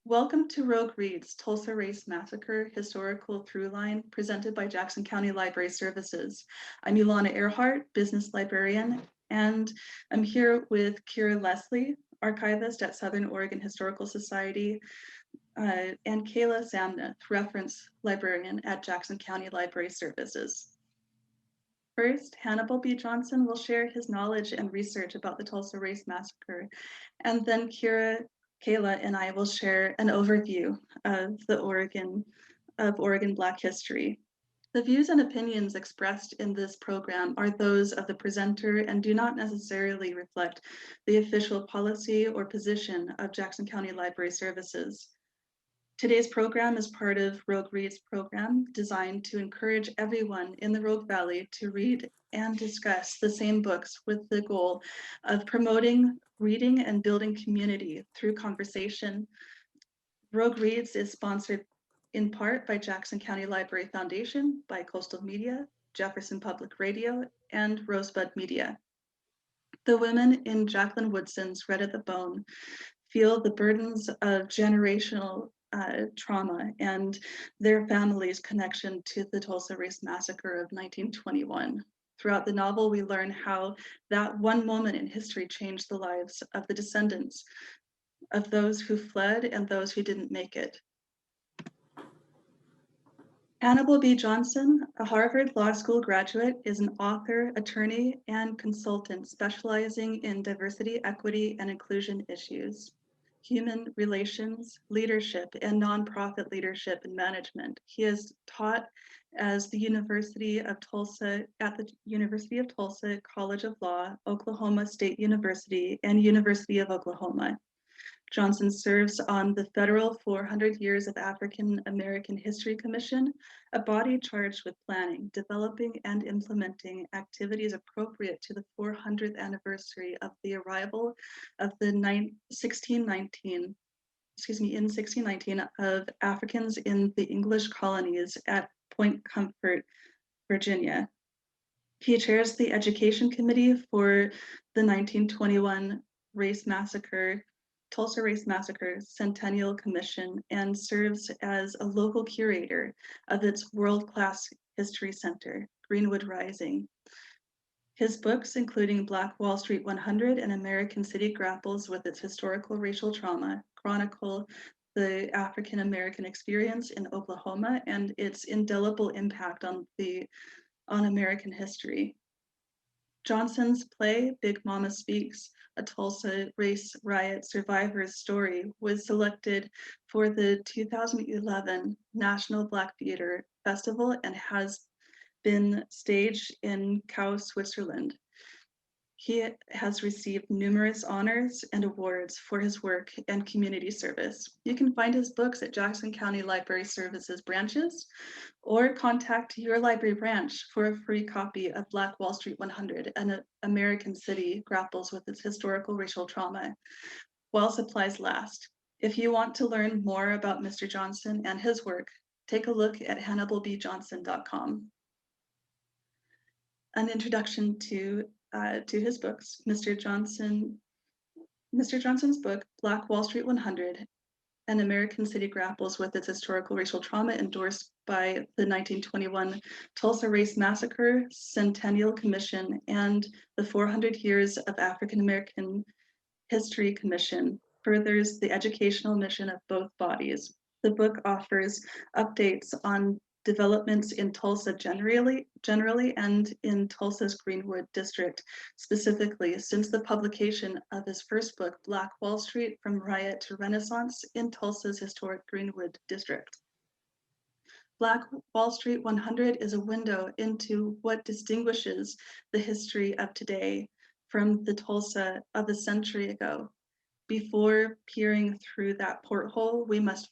Welcome to Rogue Reads, Tulsa Race Massacre Historical Throughline, presented by Jackson County Library Services. I'm Ilana Earhart, business librarian, and I'm here with Kira Leslie, archivist at Southern Oregon Historical Society, and Kayla Samnath, reference librarian at Jackson County Library Services. First, Hannibal B. Johnson will share his knowledge and research about the Tulsa Race Massacre, and then Kayla and I will share an overview of Oregon Black history. The views and opinions expressed in this program are those of the presenter and do not necessarily reflect the official policy or position of Jackson County Library Services. Today's program is part of Rogue Reads program designed to encourage everyone in the Rogue Valley to read and discuss the same books with the goal of promoting reading and building community through conversation. Rogue Reads is sponsored in part by Jackson County Library Foundation, by Coastal Media, Jefferson Public Radio, and Rosebud Media. The women in Jacqueline Woodson's Red at the Bone feel the burdens of generational trauma and their family's connection to the Tulsa Race Massacre of 1921. Throughout the novel, we learn how that one moment in history changed the lives of the descendants of those who fled and those who didn't make it. Hannibal B. Johnson, a Harvard Law School graduate, is an author, attorney, and consultant specializing in diversity, equity, and inclusion issues, human relations, leadership, and nonprofit leadership and management. He has taught at the University of Tulsa College of Law, Oklahoma State University, and University of Oklahoma. Johnson serves on the federal 400 Years of African American History Commission, a body charged with planning, developing, and implementing activities appropriate to the 400th anniversary of the arrival of the 1619 of Africans in the English colonies at Point Comfort, Virginia. He chairs the Education Committee for the 1921 Tulsa Race Massacre Centennial Commission, and serves as a local curator of its world-class history center, Greenwood Rising. His books, including Black Wall Street 100 and American City Grapples with its historical racial trauma, chronicle the African American experience in Oklahoma and its indelible impact on American history. Johnson's play, Big Mama Speaks, a Tulsa race riot survivor's story, was selected for the 2011 National Black Theater Festival and has been staged in Cau, Switzerland. He has received numerous honors and awards for his work and community service. You can find his books at Jackson County Library Services branches, or contact your library branch for a free copy of Black Wall Street 100 and American City Grapples with its historical racial trauma, while supplies last. If you want to learn more about Mr. Johnson and his work, take a look at HannibalBJohnson.com. An introduction to his books. Mr. Johnson's book, Black Wall Street 100, and American City Grapples with its historical racial trauma, endorsed by the 1921 Tulsa Race Massacre Centennial Commission and the 400 Years of African American History Commission, furthers the educational mission of both bodies. The book offers updates on developments in Tulsa generally and in Tulsa's Greenwood district specifically since the publication of his first book, Black Wall Street: From Riot to Renaissance in Tulsa's historic Greenwood district. Black Wall Street 100 is a window into what distinguishes the history of today from the Tulsa of a century ago. Before peering through that porthole, we must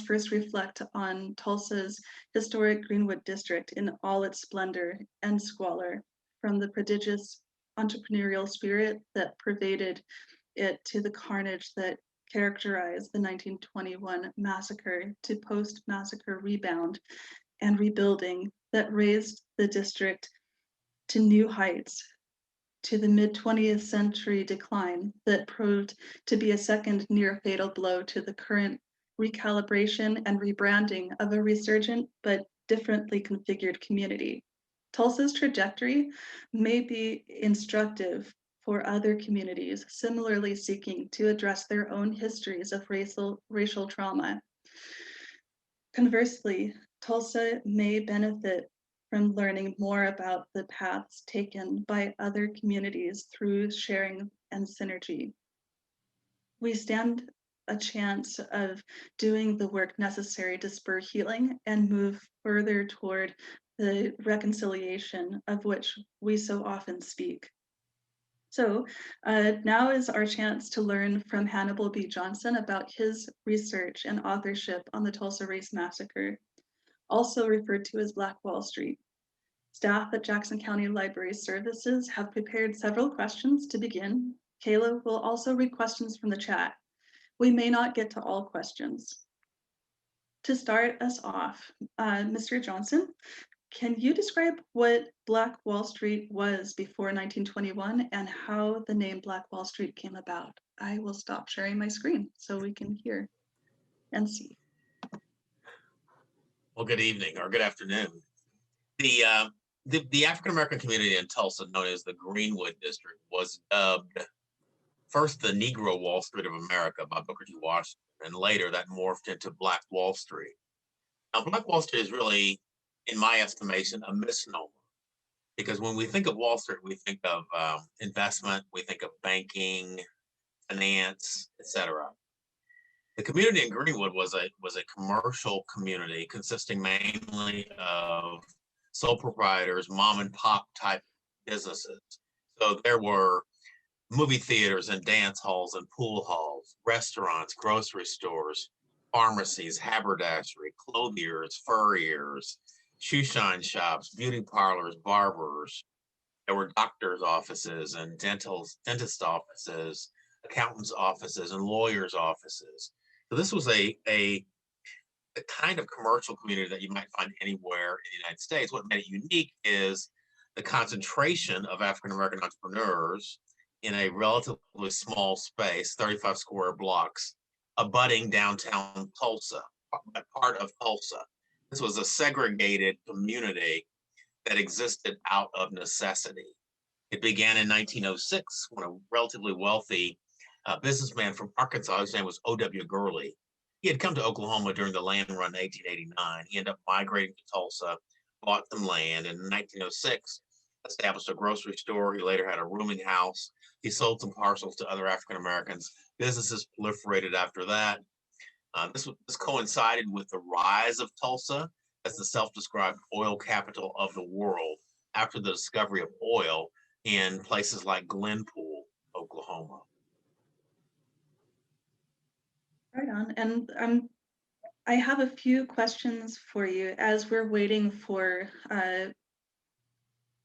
first reflect on Tulsa's historic Greenwood district in all its splendor and squalor, from the prodigious entrepreneurial spirit that pervaded it to the carnage that characterized the 1921 massacre, to post-massacre rebound and rebuilding that raised the district to new heights. to the mid-20th century decline that proved to be a second near-fatal blow to the current recalibration and rebranding of a resurgent but differently configured community. Tulsa's trajectory may be instructive for other communities similarly seeking to address their own histories of racial trauma. Conversely, Tulsa may benefit from learning more about the paths taken by other communities through sharing and synergy. We stand a chance of doing the work necessary to spur healing and move further toward the reconciliation of which we so often speak. So now is our chance to learn from Hannibal B. Johnson about his research and authorship on the Tulsa Race Massacre, also referred to as Black Wall Street. Staff at Jackson County Library Services have prepared several questions to begin. Kayla will also read questions from the chat. We may not get to all questions. To start us off, Mr. Johnson, can you describe what Black Wall Street was before 1921 and how the name Black Wall Street came about? I will stop sharing my screen so we can hear and see. Well, good evening or good afternoon. The African-American community in Tulsa, known as the Greenwood District, was dubbed first the Negro Wall Street of America by Booker T. Washington, and later that morphed into Black Wall Street. Now, Black Wall Street is really, in my estimation, a misnomer, because when we think of Wall Street, we think of investment, we think of banking, finance, etc. The community in Greenwood was a commercial community consisting mainly of sole proprietors, mom and pop type businesses. So there were movie theaters and dance halls and pool halls, restaurants, grocery stores, pharmacies, haberdashery, clothiers, furriers, shoe shine shops, beauty parlors, barbers. There were doctors' offices and dentist offices, accountants' offices, and lawyers' offices. So this was a kind of commercial community that you might find anywhere in the United States. What made it unique is the concentration of African-American entrepreneurs in a relatively small space, 35 square blocks, abutting downtown Tulsa, part of Tulsa. This was a segregated community that existed out of necessity. It began in 1906 when a relatively wealthy businessman from Arkansas, whose name was O.W. Gurley, he had come to Oklahoma during the land run in 1889. He ended up migrating to Tulsa, bought some land, and in 1906 established a grocery store. He later had a rooming house. He sold some parcels to other African Americans. Businesses proliferated after that. This coincided with the rise of Tulsa as the self-described oil capital of the world after the discovery of oil in places like Glenpool, Oklahoma. Right on. And I have a few questions for you as we're waiting for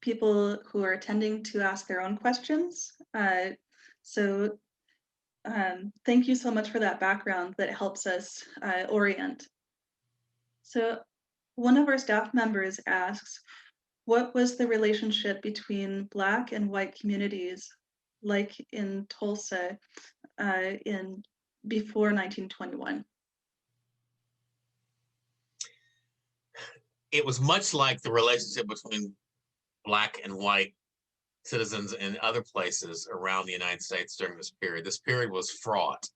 people who are attending to ask their own questions. So thank you so much for that background that helps us orient. So one of our staff members asks, what was the relationship between Black and white communities like in Tulsa before 1921? It was much like the relationship between Black and white citizens in other places around the United States during this period. This period was fraught.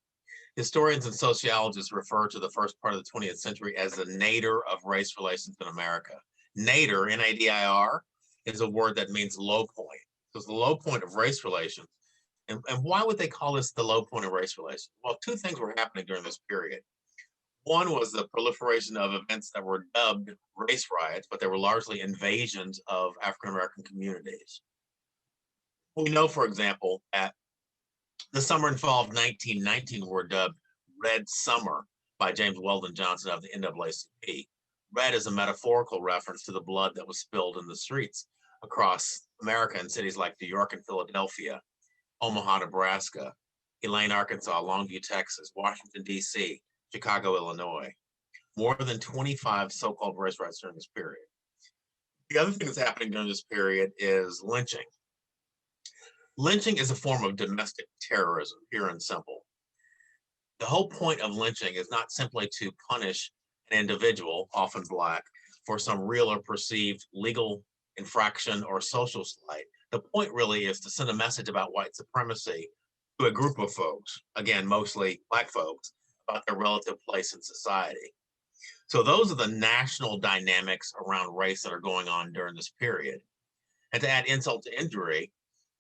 Historians and sociologists refer to the first part of the 20th century as the nadir of race relations in America. Nadir, N-A-D-I-R, is a word that means low point. So it's the low point of race relations. And why would they call this the low point of race relations? Well, two things were happening during this period. One was the proliferation of events that were dubbed race riots, but they were largely invasions of African-American communities. We know, for example, that the summer and fall of 1919 were dubbed Red Summer by James Weldon Johnson of the NAACP. Red is a metaphorical reference to the blood that was spilled in the streets across America in cities like New York and Philadelphia, Omaha, Nebraska, Elaine, Arkansas, Longview, Texas, Washington, D.C., Chicago, Illinois. More than 25 so-called race riots during this period. The other thing that's happening during this period is lynching. Lynching is a form of domestic terrorism, pure and simple. The whole point of lynching is not simply to punish an individual, often Black, for some real or perceived legal infraction or social slight. The point really is to send a message about white supremacy to a group of folks, again, mostly Black folks, about their relative place in society. So those are the national dynamics around race that are going on during this period. And to add insult to injury,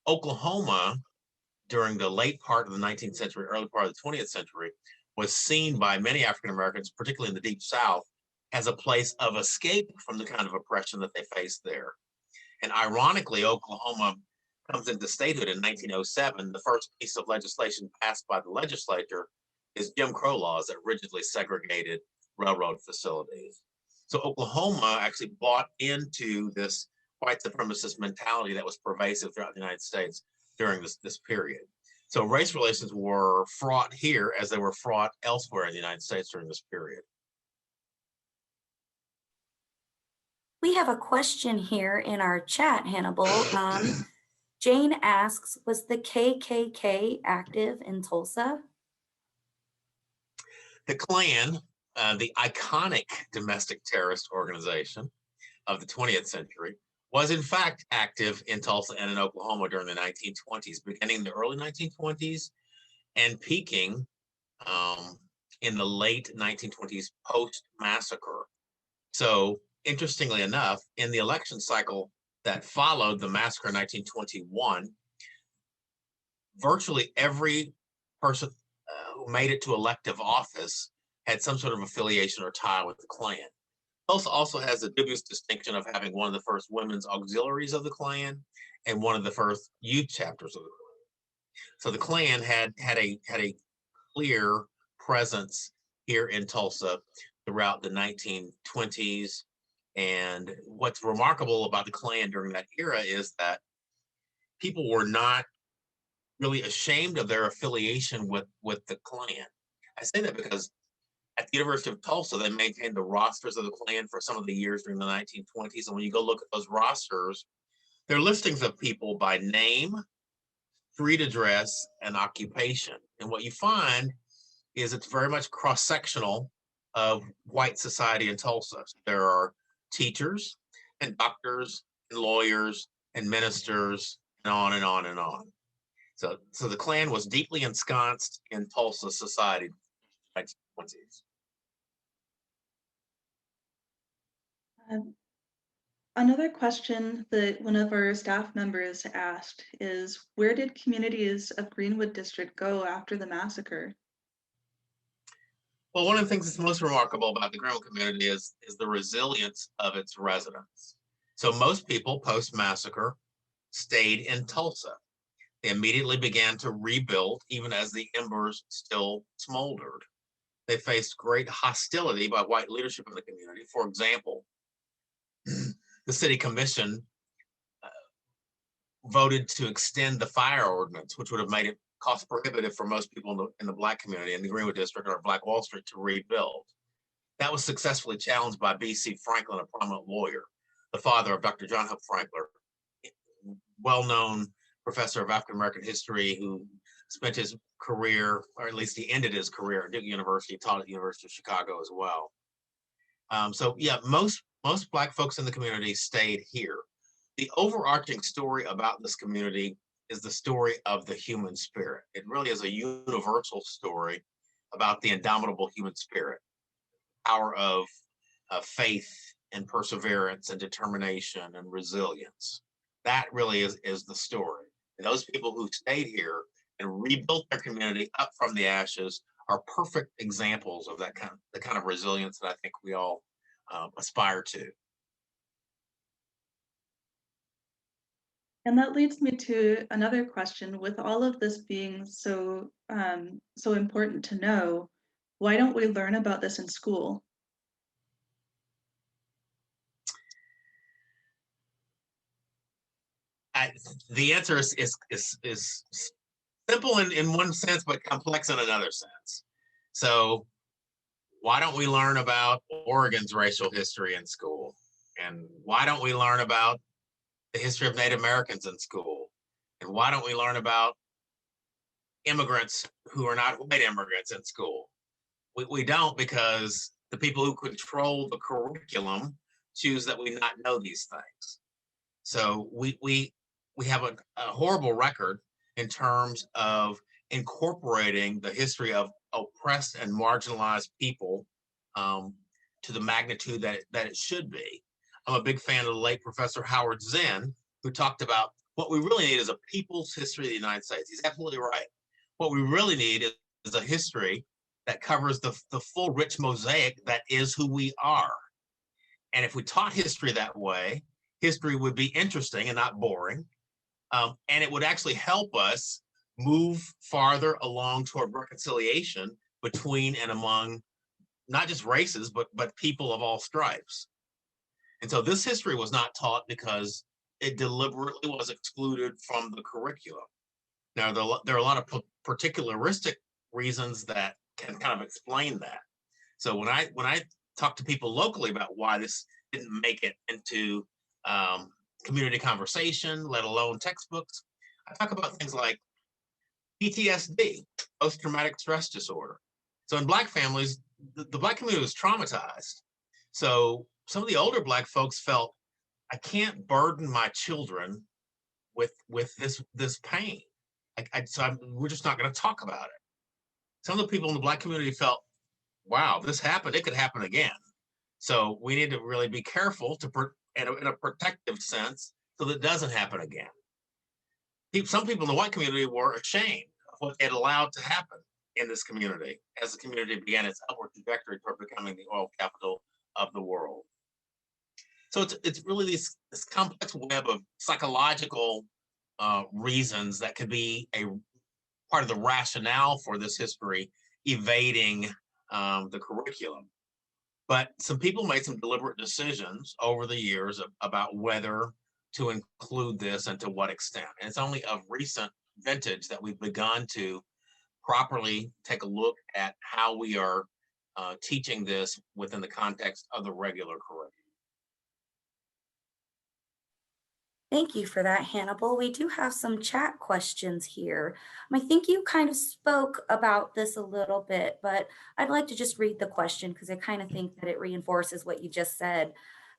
Oklahoma, during the late part of the 19th century, early part of the 20th century, was seen by many African Americans, particularly in the Deep South, as a place of escape from the kind of oppression that they faced there. And ironically, Oklahoma comes into statehood in 1907. The first piece of legislation passed by the legislature is Jim Crow laws that rigidly segregated railroad facilities. So Oklahoma actually bought into this white supremacist mentality that was pervasive throughout the United States during this period. So race relations were fraught here as they were fraught elsewhere in the United States during this period. We have a question here in our chat, Hannibal. Jane asks, was the KKK active in Tulsa? The Klan, the iconic domestic terrorist organization of the 20th century, was in fact active in Tulsa and in Oklahoma during the 1920s, beginning in the early 1920s and peaking in the late 1920s post-massacre. So interestingly enough, in the election cycle that followed the massacre in 1921, virtually every person who made it to elective office had some sort of affiliation or tie with the Klan. Tulsa also has the dubious distinction of having one of the first women's auxiliaries of the Klan and one of the first youth chapters of the Klan. So the Klan had a clear presence here in Tulsa throughout the 1920s. And what's remarkable about the Klan during that era is that people were not really ashamed of their affiliation with the Klan. I say that because at the University of Tulsa, they maintained the rosters of the Klan for some of the years during the 1920s. And when you go look at those rosters, they're listings of people by name, street address, and occupation. And what you find is it's very much cross-sectional of white society in Tulsa. There are teachers and doctors and lawyers and ministers and on and on and on. So the Klan was deeply ensconced in Tulsa society in the 1920s. Another question that one of our staff members asked is, where did communities of Greenwood District go after the massacre? Well, one of the things that's most remarkable about the Greenwood community is the resilience of its residents. So most people post-massacre stayed in Tulsa. They immediately began to rebuild, even as the embers still smoldered. They faced great hostility by white leadership in the community. For example, the city commission voted to extend the fire ordinance, which would have made it cost prohibitive for most people in the Black community in the Greenwood District or Black Wall Street to rebuild. That was successfully challenged by B.C. Franklin, a prominent lawyer, the father of Dr. John Hope Franklin, well-known professor of African American history who spent his career, or at least he ended his career at Duke University, taught at the University of Chicago as well. So yeah, most Black folks in the community stayed here. The overarching story about this community is the story of the human spirit. It really is a universal story about the indomitable human spirit, power of faith and perseverance and determination and resilience. That really is the story. And those people who stayed here and rebuilt their community up from the ashes are perfect examples of the kind of resilience that I think we all aspire to. And that leads me to another question. With all of this being so important to know, why don't we learn about this in school? The answer is simple in one sense, but complex in another sense. So why don't we learn about Oregon's racial history in school? And why don't we learn about the history of Native Americans in school? And why don't we learn about immigrants who are not white immigrants in school? We don't, because the people who control the curriculum choose that we not know these things. So we have a horrible record in terms of incorporating the history of oppressed and marginalized people to the magnitude that it should be. I'm a big fan of the late Professor Howard Zinn, who talked about what we really need is a people's history of the United States. He's absolutely right. What we really need is a history that covers the full rich mosaic that is who we are. And if we taught history that way, history would be interesting and not boring. And it would actually help us move farther along toward reconciliation between and among not just races, but people of all stripes. And so this history was not taught because it deliberately was excluded from the curriculum. Now, there are a lot of particularistic reasons that can kind of explain that. So when I talk to people locally about why this didn't make it into community conversation, let alone textbooks, I talk about things like PTSD, post-traumatic stress disorder. So in Black families, the Black community was traumatized. So some of the older Black folks felt, I can't burden my children with this pain. We're just not going to talk about it. Some of the people in the Black community felt, wow, this happened, it could happen again. So we need to really be careful in a protective sense so that it doesn't happen again. Some people in the white community were ashamed of what they had allowed to happen in this community as the community began its upward trajectory toward becoming the oil capital of the world. So it's really this complex web of psychological reasons that could be a part of the rationale for this history evading the curriculum. But some people made some deliberate decisions over the years about whether to include this and to what extent. And it's only of recent vintage that we've begun to properly take a look at how we are teaching this within the context of the regular curriculum. Thank you for that, Hannibal. We do have some chat questions here. I think you kind of spoke about this a little bit, but I'd like to just read the question because I kind of think that it reinforces what you just said.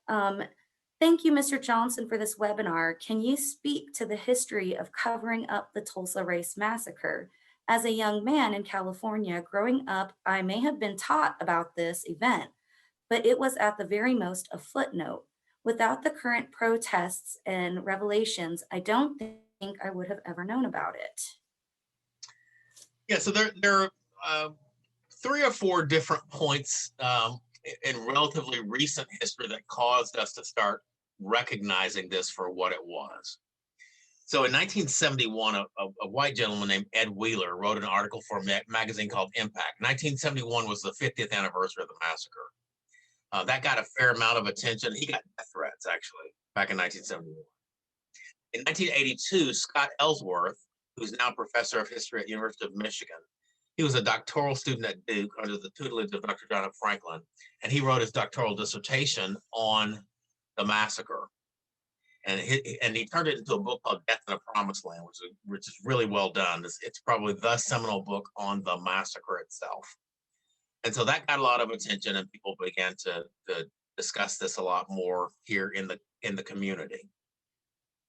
Thank you, Mr. Johnson, for this webinar. Can you speak to the history of covering up the Tulsa Race Massacre? As a young man in California growing up, I may have been taught about this event, but it was at the very most a footnote. Without the current protests and revelations, I don't think I would have ever known about it. Yeah, so there are 3 or 4 different points in relatively recent history that caused us to start recognizing this for what it was. So in 1971, a white gentleman named Ed Wheeler wrote an article for a magazine called Impact. 1971 was the 50th anniversary of the massacre. That got a fair amount of attention. He got death threats, actually, back in 1971. In 1982, Scott Ellsworth, who's now professor of history at the University of Michigan, he was a doctoral student at Duke under the tutelage of Dr. John F. Franklin, and he wrote his doctoral dissertation on the massacre. And he turned it into a book called Death in a Promised Land, which is really well done. It's probably the seminal book on the massacre itself. And so that got a lot of attention, and people began to discuss this a lot more here in the community.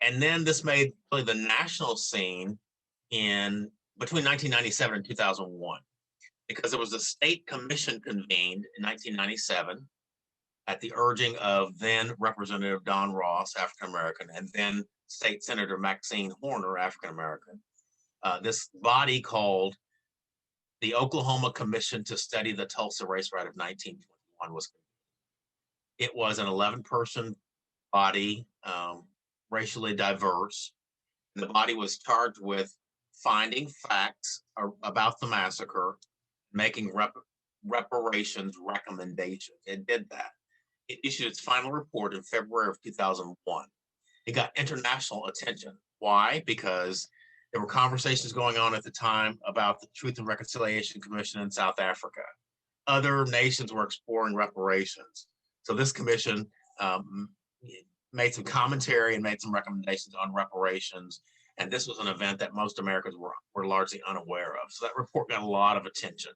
And then this made really the national scene in between 1997 and 2001, because there was a state commission convened in 1997 at the urging of then Representative Don Ross, African American, and then State Senator Maxine Horner, African American. This body called the Oklahoma Commission to Study the Tulsa Race Riot of 1921 was convened. It was an 11-person body, racially diverse. The body was charged with finding facts about the massacre, making reparations recommendations. It did that. It issued its final report in February of 2001. It got international attention. Why? Because there were conversations going on at the time about the Truth and Reconciliation Commission in South Africa. Other nations were exploring reparations. So this commission made some commentary and made some recommendations on reparations. And this was an event that most Americans were largely unaware of. So that report got a lot of attention.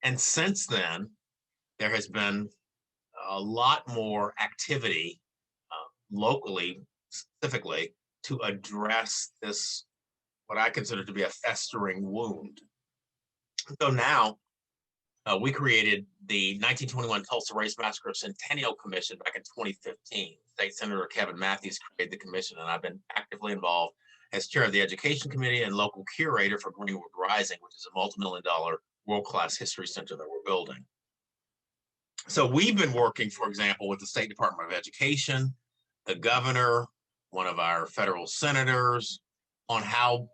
And since then, there has been a lot more activity locally, specifically, to address this, what I consider to be a festering wound. So now we created the 1921 Tulsa Race Massacre Centennial Commission back in 2015. State Senator Kevin Matthews created the commission, and I've been actively involved as chair of the Education Committee and local curator for Greenwood Rising, which is a multi-million-dollar world-class history center that we're building. So we've been working, for example, with the State Department of Education, the governor, one of our federal senators, on how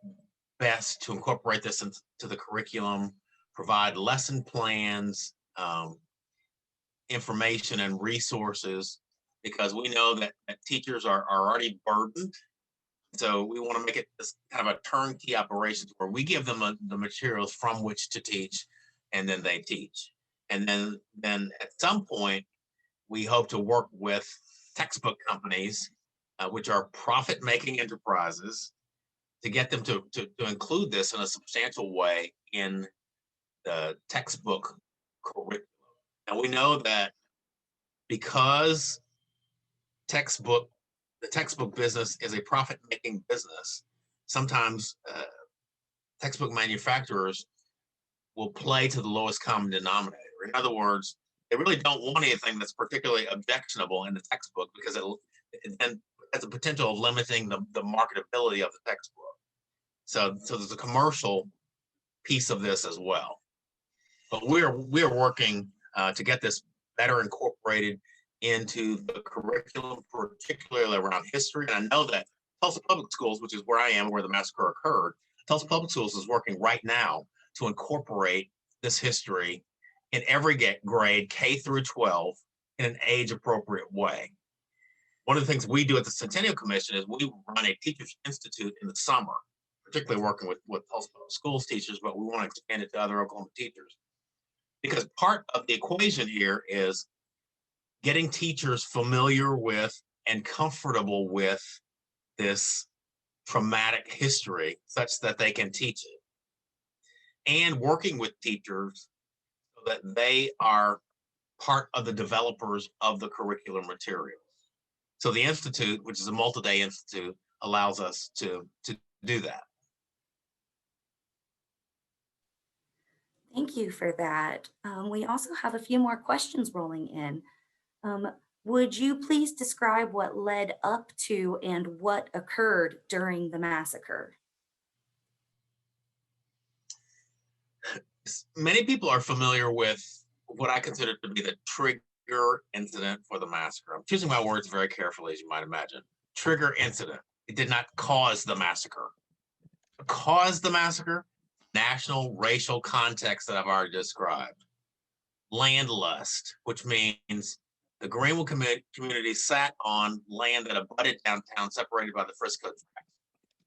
best to incorporate this into the curriculum, provide lesson plans, information and resources, because we know that teachers are already burdened. So we want to make it this kind of a turnkey operation where we give them the materials from which to teach, and then they teach. And then at some point, we hope to work with textbook companies, which are profit-making enterprises, to get them to include this in a substantial way in the textbook curriculum. And we know that because the textbook business is a profit-making business, sometimes textbook manufacturers will play to the lowest common denominator. In other words, they really don't want anything that's particularly objectionable in the textbook, because it then has the potential of limiting the marketability of the textbook. So there's a commercial piece of this as well. But we're working to get this better incorporated into the curriculum, particularly around history. And I know that Tulsa Public Schools, which is where I am, where the massacre occurred, Tulsa Public Schools is working right now to incorporate this history in every grade, K through 12, in an age-appropriate way. One of the things we do at the Centennial Commission is we run a Teachers Institute in the summer, particularly working with Tulsa Public Schools teachers, but we want to expand it to other Oklahoma teachers. Because part of the equation here is getting teachers familiar with and comfortable with this traumatic history such that they can teach it, and working with teachers so that they are part of the developers of the curriculum materials. So the Institute, which is a multi-day institute, allows us to do that. Thank you for that. We also have a few more questions rolling in. Would you please describe what led up to and what occurred during the massacre? Many people are familiar with what I consider to be the trigger incident for the massacre. I'm choosing my words very carefully, as you might imagine. Trigger incident. It did not cause the massacre. What caused the massacre? National racial context that I've already described. Land lust, which means the Greenwood community sat on land that abutted downtown, separated by the Frisco tracks.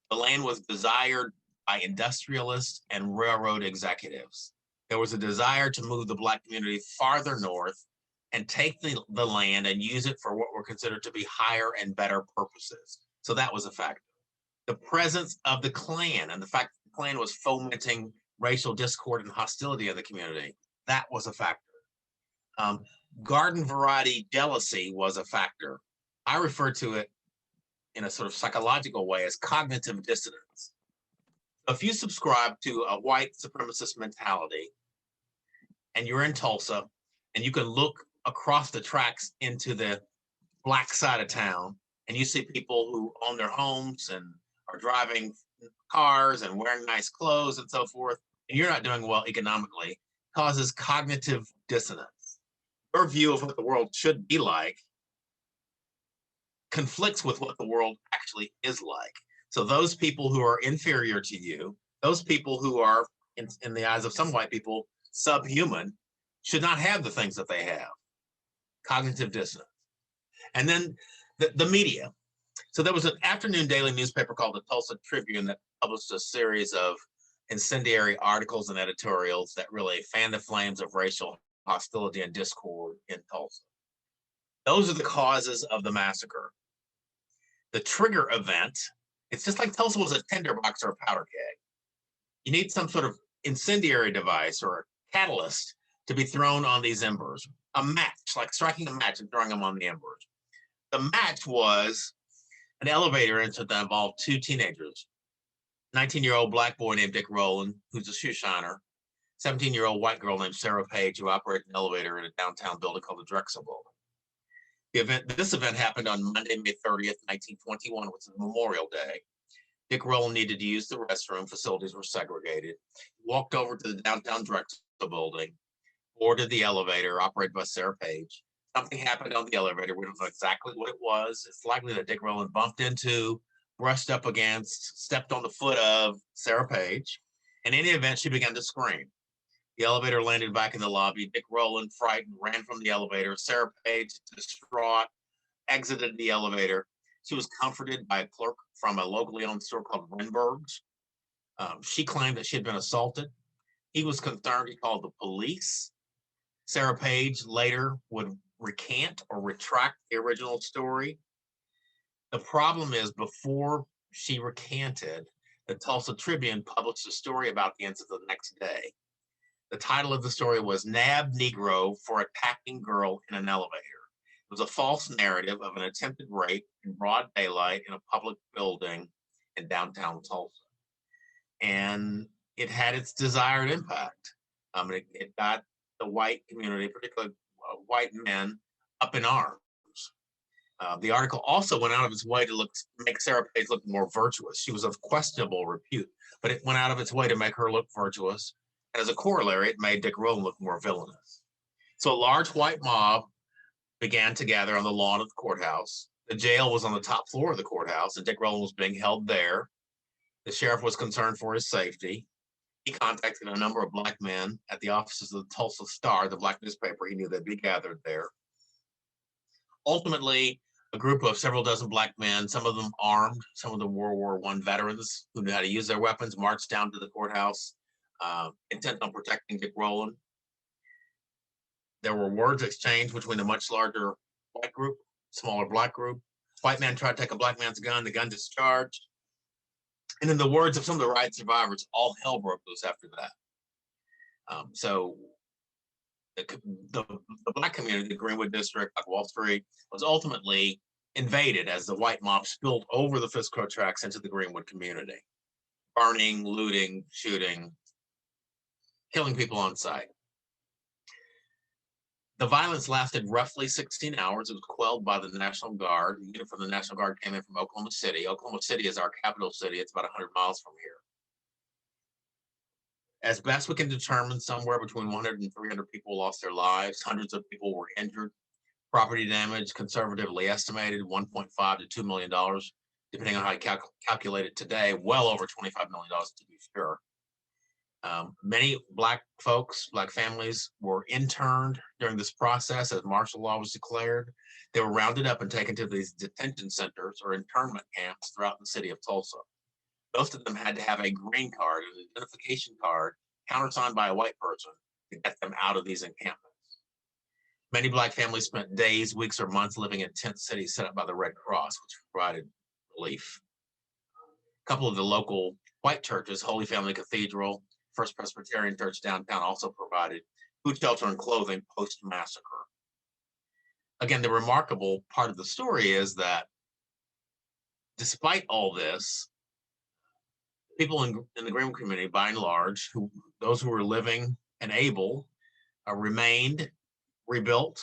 The land was desired by industrialists and railroad executives. There was a desire to move the Black community farther north and take the land and use it for what were considered to be higher and better purposes. So that was a factor. The presence of the Klan and the fact that the Klan was fomenting racial discord and hostility in the community, that was a factor. Garden variety jealousy was a factor. I refer to it in a sort of psychological way as cognitive dissonance. If you subscribe to a white supremacist mentality and you're in Tulsa and you can look across the tracks into the Black side of town and you see people who own their homes and are driving cars and wearing nice clothes and so forth, and you're not doing well economically, causes cognitive dissonance. Your view of what the world should be like conflicts with what the world actually is like. So those people who are inferior to you, those people who are, in the eyes of some white people, subhuman, should not have the things that they have. Cognitive dissonance. And then the media. So there was an afternoon daily newspaper called the Tulsa Tribune that published a series of incendiary articles and editorials that really fanned the flames of racial hostility and discord in Tulsa. Those are the causes of the massacre. The trigger event It's just like Tulsa was a tinderbox or a powder keg. You need some sort of incendiary device or a catalyst to be thrown on these embers. A match, like striking a match and throwing them on the embers. The match was an elevator incident that involved two teenagers. 19-year-old black boy named Dick Rowland, who's a shoe shiner. 17-year-old white girl named Sarah Page, who operated an elevator in a downtown building called the Drexel Building. This event happened on Monday, May 30th, 1921, which is Memorial Day. Dick Rowland needed to use the restroom. Facilities were segregated. He walked over to the downtown Drexel Building, boarded the elevator operated by Sarah Page. Something happened on the elevator. We don't know exactly what it was. It's likely that Dick Rowland bumped into, brushed up against, stepped on the foot of Sarah Page. In any event, she began to scream. The elevator landed back in the lobby. Dick Rowland, frightened, ran from the elevator. Sarah Page, distraught, exited the elevator. She was comforted by a clerk from a locally owned store called Renberg's. She claimed that she had been assaulted. He was concerned. He called the police. Sarah Page later would recant or retract the original story. The problem is, before she recanted, the Tulsa Tribune published a story about the incident the next day. The title of the story was "Nabbed Negro for Attacking Girl in an Elevator." It was a false narrative of an attempted rape in broad daylight in a public building in downtown Tulsa. And it had its desired impact. It got the white community, particularly white men, up in arms. The article also went out of its way to make Sarah Page look more virtuous. She was of questionable repute, but it went out of its way to make her look virtuous. And as a corollary, it made Dick Rowland look more villainous. So a large white mob began to gather on the lawn of the courthouse. The jail was on the top floor of the courthouse, and Dick Rowland was being held there. The sheriff was concerned for his safety. He contacted a number of black men at the offices of the Tulsa Star, the black newspaper. He knew they'd be gathered there. Ultimately, a group of several dozen black men, some of them armed, some of them World War I veterans who knew how to use their weapons, marched down to the courthouse, intent on protecting Dick Rowland. There were words exchanged between the much larger white group, smaller black group. White man tried to take a black man's gun, the gun discharged. And in the words of some of the riot survivors, all hell broke loose after that. So the black community, the Greenwood district, like Wall Street, was ultimately invaded as the white mob spilled over the Fishkill tracks into the Greenwood community, burning, looting, shooting, killing people on sight. The violence lasted roughly 16 hours. It was quelled by the National Guard. The unit from the National Guard came in from Oklahoma City. Oklahoma City is our capital city. It's about 100 miles from here. As best we can determine, somewhere between 100 and 300 people lost their lives. Hundreds of people were injured. Property damage, conservatively estimated, $1.5 to $2 million, depending on how you calculate it today, well over $25 million to be sure. Many black folks, black families were interned during this process as martial law was declared. They were rounded up and taken to these detention centers or internment camps throughout the city of Tulsa. Most of them had to have a green card, an identification card, countersigned by a white person to get them out of these encampments. Many black families spent days, weeks, or months living in tent cities set up by the Red Cross, which provided relief. A couple of the local white churches, Holy Family Cathedral, First Presbyterian Church downtown, also provided food, shelter, and clothing post-massacre. Again, the remarkable part of the story is that despite all this, people in the Greenwood community, by and large, those who were living and able, remained, rebuilt.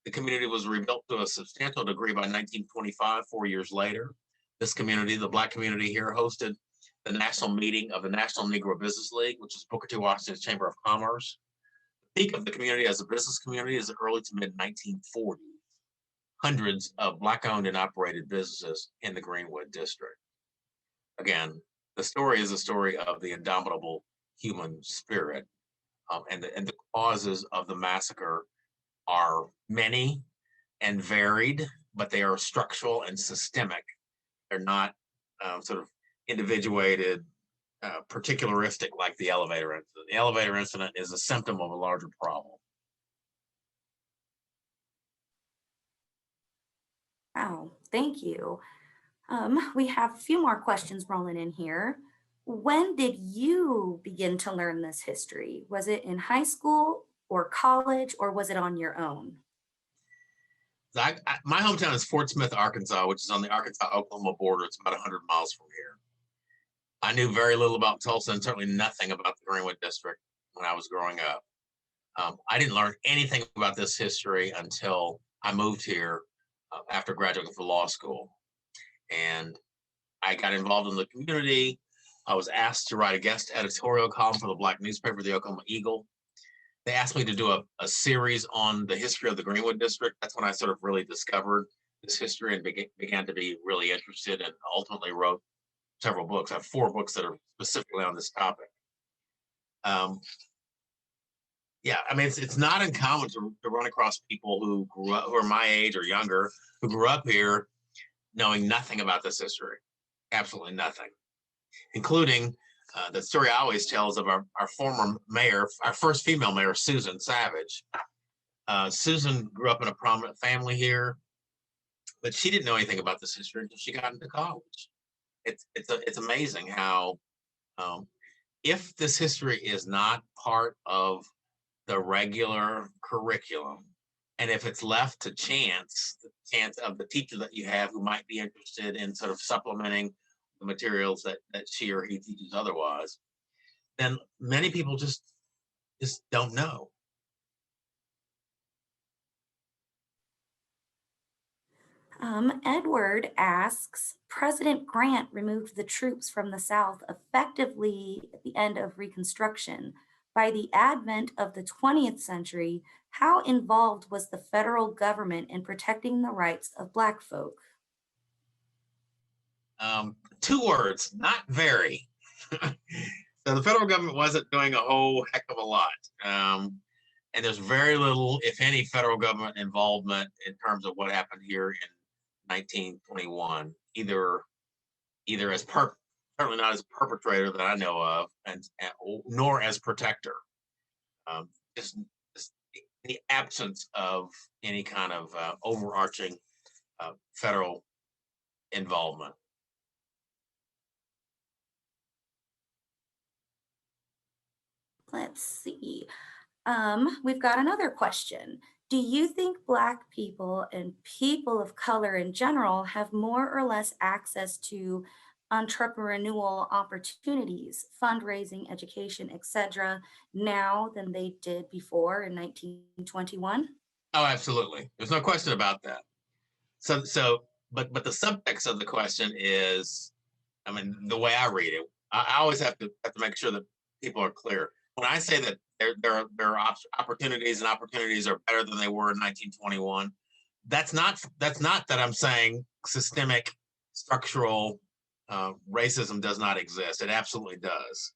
The community was rebuilt to a substantial degree by 1925, 4 years later. This community, the black community here, hosted the national meeting of the National Negro Business League, which is Booker T. Washington's Chamber of Commerce. The peak of the community as a business community is the early to mid 1940s. Hundreds of black-owned and operated businesses in the Greenwood district. Again, the story is a story of the indomitable human spirit, and the causes of the massacre are many and varied, but they are structural and systemic. They're not sort of individuated, particularistic like the elevator incident. The elevator incident is a symptom of a larger problem. Wow, thank you. We have a few more questions rolling in here. When did you begin to learn this history? Was it in high school or college, or was it on your own? My hometown is Fort Smith, Arkansas, which is on the Arkansas-Oklahoma border. It's about 100 miles from here. I knew very little about Tulsa and certainly nothing about the Greenwood District when I was growing up. I didn't learn anything about this history until I moved here after graduating from law school. And I got involved in the community. I was asked to write a guest editorial column for the Black newspaper, the Oklahoma Eagle. They asked me to do a series on the history of the Greenwood District. That's when I sort of really discovered this history and began to be really interested, and ultimately wrote several books. I have 4 books that are specifically on this topic. Yeah, I mean, it's not uncommon to run across people who grew up, who are my age or younger, who grew up here knowing nothing about this history, absolutely nothing, including the story I always tell is of our former mayor, our first female mayor, Susan Savage. Susan grew up in a prominent family here, but she didn't know anything about this history until she got into college. It's amazing how if this history is not part of the regular curriculum, and if it's left to chance, the chance of the teacher that you have who might be interested in sort of supplementing the materials that she or he teaches otherwise, then many people just don't know. Edward asks, President Grant removed the troops from the South effectively at the end of Reconstruction. By the advent of the 20th century, how involved was the federal government in protecting the rights of Black folk? 2 words, not very. So the federal government wasn't doing a whole heck of a lot. And there's very little, if any, federal government involvement in terms of what happened here in 1921, either as certainly not as a perpetrator that I know of, and nor as protector. Just the absence of any kind of overarching federal involvement. Let's see. We've got another question. Do you think Black people and people of color in general have more or less access to entrepreneurial opportunities, fundraising, education, etc., now than they did before in 1921? Oh, absolutely. There's no question about that. But the subtext of the question is, I mean, the way I read it, I always have to make sure that people are clear. When I say that there are opportunities, and opportunities are better than they were in 1921, that's not that I'm saying systemic structural racism does not exist. It absolutely does.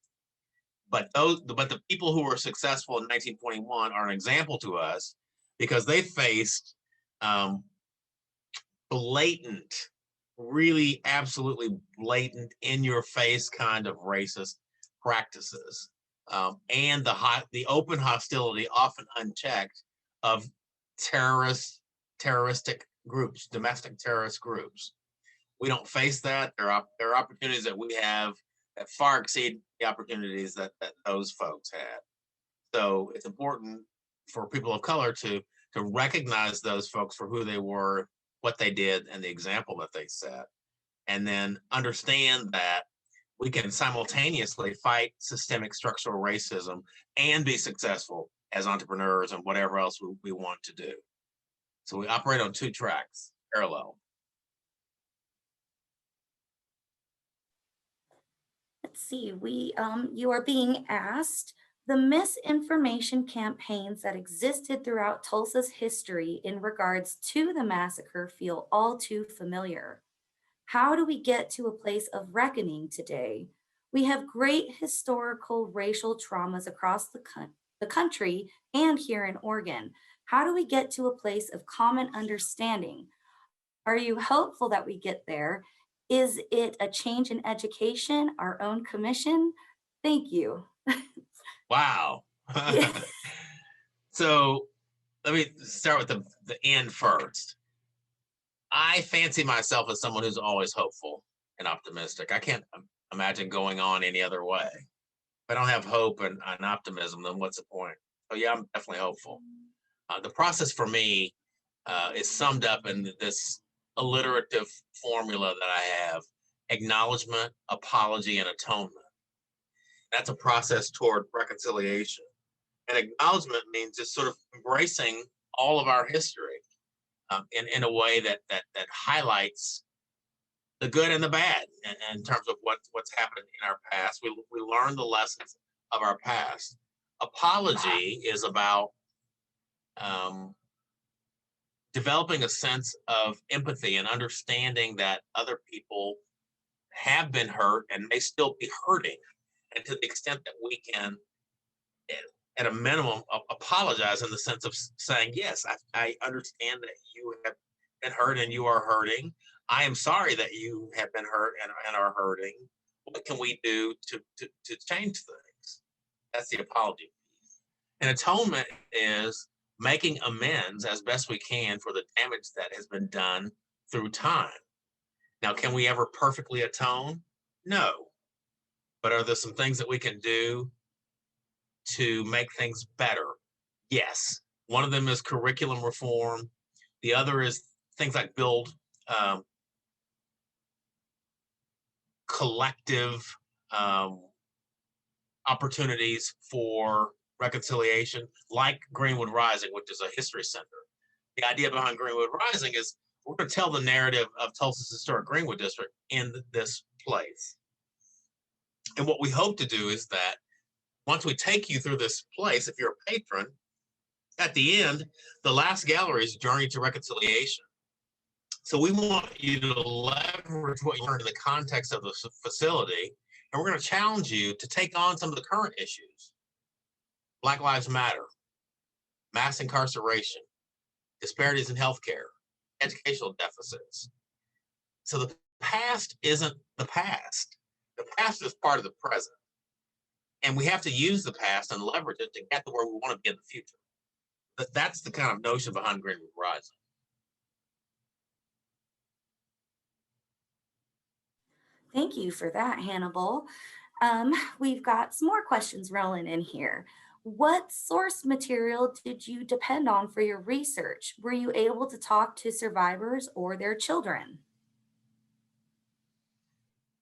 But the people who were successful in 1921 are an example to us because they faced blatant, really absolutely blatant, in your face kind of racist practices, and the open hostility, often unchecked, of terroristic groups, domestic terrorist groups. We don't face that. There are opportunities that we have that far exceed the opportunities that those folks had. So it's important for people of color to recognize those folks for who they were, what they did, and the example that they set, and then understand that we can simultaneously fight systemic structural racism and be successful as entrepreneurs and whatever else we want to do. So we operate on 2 tracks, parallel. Let's see, you are being asked, the misinformation campaigns that existed throughout Tulsa's history in regards to the massacre feel all too familiar. How do we get to a place of reckoning today? We have great historical racial traumas across the country and here in Oregon. How do we get to a place of common understanding? Are you hopeful that we get there? Is it a change in education, our own commission? Thank you. Wow. So let me start with the end first. I fancy myself as someone who's always hopeful and optimistic. I can't imagine going on any other way. If I don't have hope and optimism, then what's the point? So yeah, I'm definitely hopeful. The process for me is summed up in this alliterative formula that I have: acknowledgement, apology, and atonement. That's a process toward reconciliation. And acknowledgement means just sort of embracing all of our history in a way that highlights the good and the bad in terms of what's happened in our past. We learn the lessons of our past. Apology is about developing a sense of empathy and understanding that other people have been hurt and may still be hurting. And to the extent that we can, at a minimum, apologize in the sense of saying, yes, I understand that you have been hurt and you are hurting. I am sorry that you have been hurt and are hurting. What can we do to change things? That's the apology piece. And atonement is making amends as best we can for the damage that has been done through time. Now, can we ever perfectly atone? No. But are there some things that we can do to make things better? Yes. One of them is curriculum reform. The other is things like build collective opportunities for reconciliation, like Greenwood Rising, which is a history center. The idea behind Greenwood Rising is we're going to tell the narrative of Tulsa's historic Greenwood district in this place. And what we hope to do is that once we take you through this place, if you're a patron, at the end, the last gallery is Journey to Reconciliation. So we want you to leverage what you learned in the context of the facility, and we're going to challenge you to take on some of the current issues. Black Lives Matter, mass incarceration, disparities in healthcare, educational deficits. So the past isn't the past. The past is part of the present. And we have to use the past and leverage it to get to where we want to be in the future. That's the kind of notion behind Greenwood Rising. Thank you for that, Hannibal. We've got some more questions rolling in here. What source material did you depend on for your research? Were you able to talk to survivors or their children?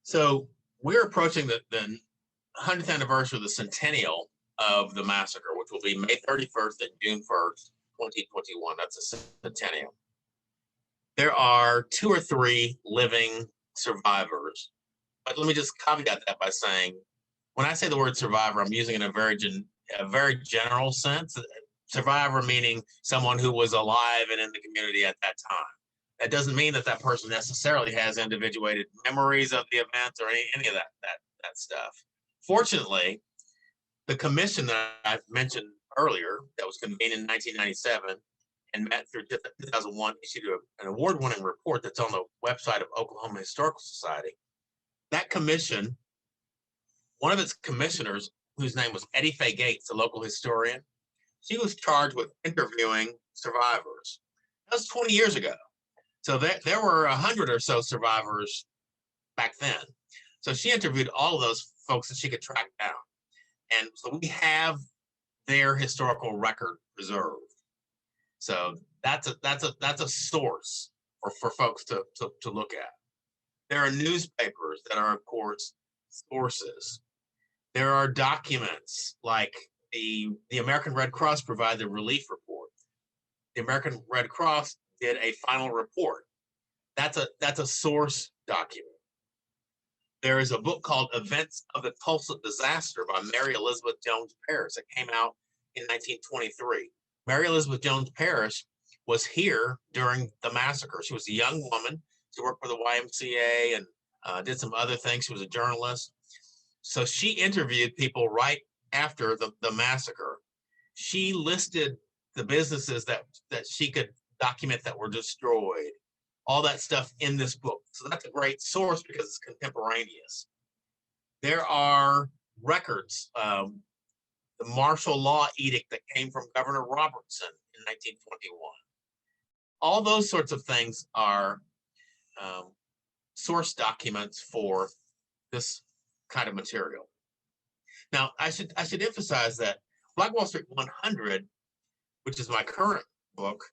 So we're approaching the 100th anniversary of the centennial of the massacre, which will be May 31st and June 1st, 2021. That's a centennial. There are 2 or 3 living survivors. But let me just caveat that by saying, when I say the word survivor, I'm using it in a very general sense. Survivor meaning someone who was alive and in the community at that time. That doesn't mean that person necessarily has individuated memories of the events or any of that stuff. Fortunately, the commission that I mentioned earlier, that was convened in 1997 and met through 2001, issued an award-winning report that's on the website of Oklahoma Historical Society. That commission, one of its commissioners, whose name was Eddie Faye Gates, a local historian, she was charged with interviewing survivors. That was 20 years ago. So there were 100 or so survivors back then. So she interviewed all of those folks that she could track down. And so we have their historical record preserved. So that's a source for folks to look at. There are newspapers that are, of course, sources. There are documents like the American Red Cross provided the relief report. The American Red Cross did a final report. That's a source document. There is a book called Events of the Tulsa Disaster by Mary Elizabeth Jones Parrish that came out in 1923. Mary Elizabeth Jones Parrish was here during the massacre. She was a young woman. She worked for the YMCA and did some other things. She was a journalist. So she interviewed people right after the massacre. She listed the businesses that she could document that were destroyed, all that stuff in this book. So that's a great source because it's contemporaneous. There are records, the martial law edict that came from Governor Robertson in 1921. all those sorts of things are source documents for this kind of material. Now, I should emphasize that Black Wall Street 100, which is my current book,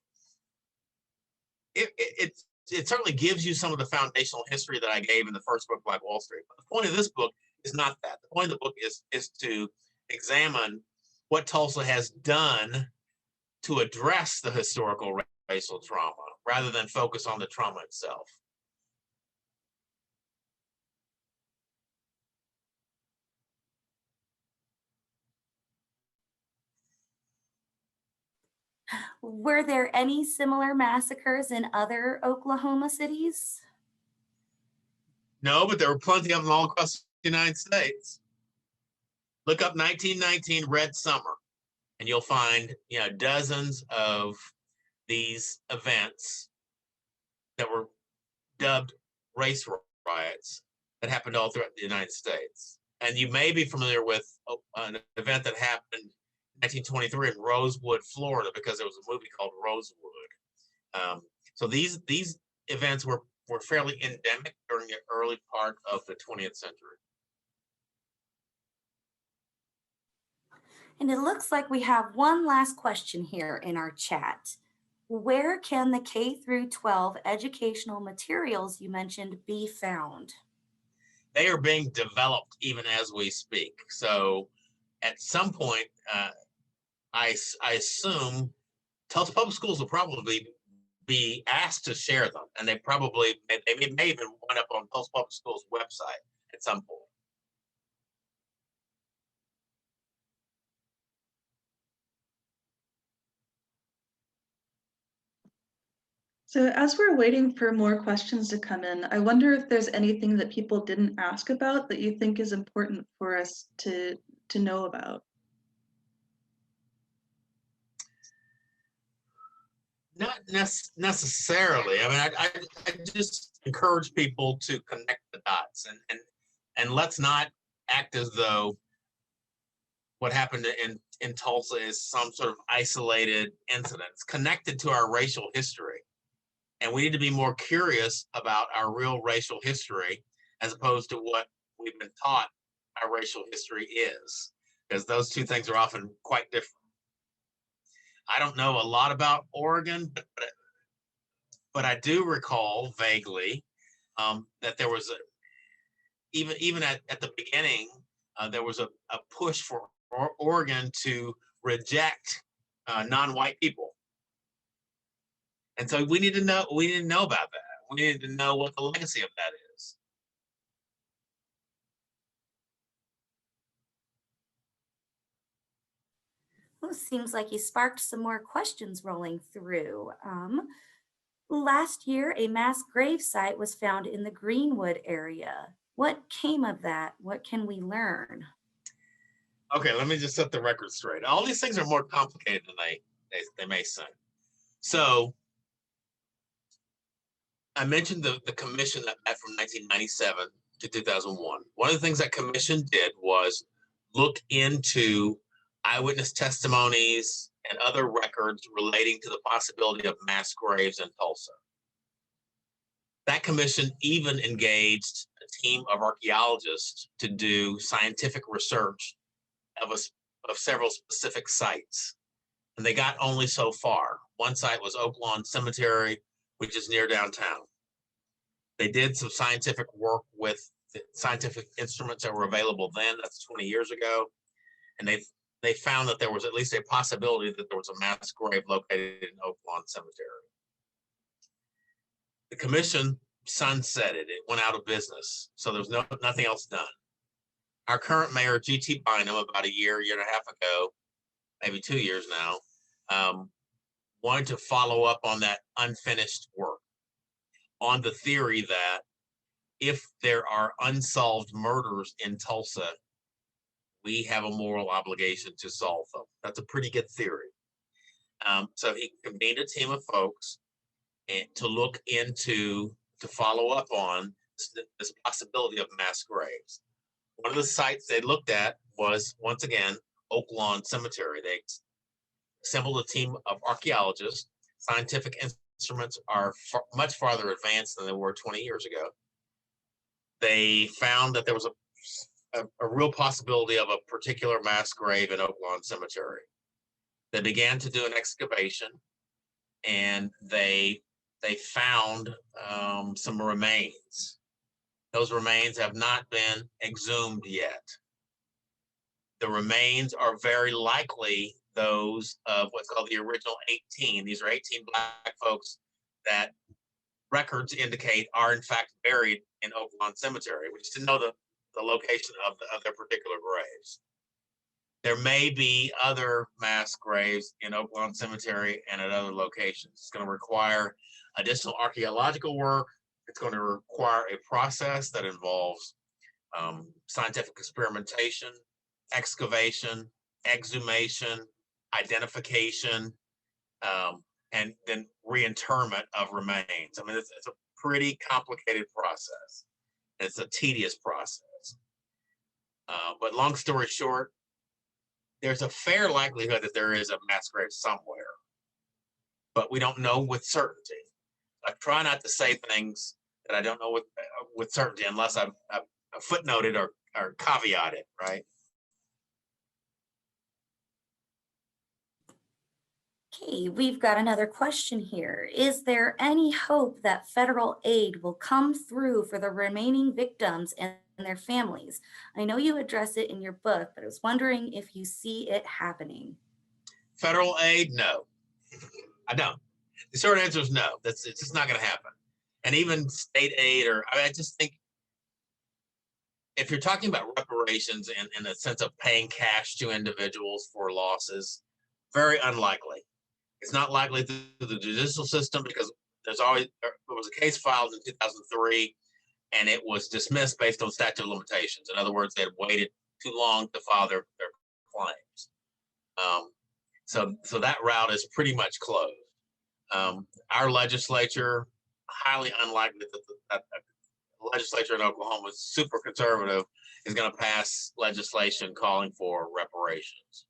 it certainly gives you some of the foundational history that I gave in the first book, Black Wall Street. But the point of this book is not that. The point of the book is to examine what Tulsa has done to address the historical racial trauma, rather than focus on the trauma itself. Were there any similar massacres in other Oklahoma cities? No, but there were plenty of them all across the United States. Look up 1919 Red Summer, and you'll find, you know, dozens of these events that were dubbed race riots that happened all throughout the United States. And you may be familiar with an event that happened in 1923 in Rosewood, Florida, because there was a movie called Rosewood. So these events were fairly endemic during the early part of the 20th century. And it looks like we have one last question here in our chat. Where can the K through 12 educational materials you mentioned be found? They are being developed even as we speak. So at some point, I assume Tulsa Public Schools will probably be asked to share them, and they may even wind up on Tulsa Public Schools website at some point. So as we're waiting for more questions to come in, I wonder if there's anything that people didn't ask about that you think is important for us to know about. Not necessarily. I mean, I just encourage people to connect the dots, and let's not act as though what happened in Tulsa is some sort of isolated incident. It's connected to our racial history. And we need to be more curious about our real racial history as opposed to what we've been taught our racial history is, because those two things are often quite different. I don't know a lot about Oregon, but I do recall vaguely that there was even at the beginning, there was a push for Oregon to reject non-white people. And so we need to know about that. We need to know what the legacy of that is. Well, it seems like you sparked some more questions rolling through. Last year, a mass grave site was found in the Greenwood area. What came of that? What can we learn? Okay, let me just set the record straight. All these things are more complicated than they may seem. So I mentioned the commission that met from 1997 to 2001. One of the things that commission did was look into eyewitness testimonies and other records relating to the possibility of mass graves in Tulsa. That commission even engaged a team of archaeologists to do scientific research of several specific sites. And they got only so far. One site was Oak Lawn Cemetery, which is near downtown. They did some scientific work with the scientific instruments that were available then, that's 20 years ago. And they found that there was at least a possibility that there was a mass grave located in Oak Lawn Cemetery. The commission sunsetted, it went out of business. So there was nothing else done. Our current mayor, G.T. Bynum, about a year and a half ago, maybe 2 years now, wanted to follow up on that unfinished work on the theory that if there are unsolved murders in Tulsa, we have a moral obligation to solve them. That's a pretty good theory. So he convened a team of folks to look into, to follow up on this possibility of mass graves. One of the sites they looked at was, once again, Oak Lawn Cemetery. They assembled a team of archaeologists, scientific instruments are much farther advanced than they were 20 years ago. They found that there was a real possibility of a particular mass grave in Oak Lawn Cemetery. They began to do an excavation, and they found some remains. Those remains have not been exhumed yet. The remains are very likely those of what's called the original 18. These are 18 Black folks that records indicate are in fact buried in Oak Lawn Cemetery. We just didn't know the location of their particular graves. There may be other mass graves in Oak Lawn Cemetery and at other locations. It's going to require additional archaeological work. It's going to require a process that involves scientific experimentation, excavation, exhumation, identification, and then reinterment of remains. I mean, it's a pretty complicated process. It's a tedious process. But long story short, there's a fair likelihood that there is a mass grave somewhere, but we don't know with certainty. I try not to say things that I don't know with certainty unless I've footnoted or caveated, right? Okay, we've got another question here. Is there any hope that federal aid will come through for the remaining victims and their families? I know you address it in your book, but I was wondering if you see it happening. Federal aid? No, I don't. The short answer is no. It's just not going to happen. And even state aid, I just think if you're talking about reparations in the sense of paying cash to individuals for losses, very unlikely. It's not likely through the judicial system because there was a case filed in 2003 and it was dismissed based on statute of limitations. In other words, they had waited too long to file their claims. So that route is pretty much closed. Our legislature, highly unlikely that the legislature in Oklahoma is super conservative, is going to pass legislation calling for reparations.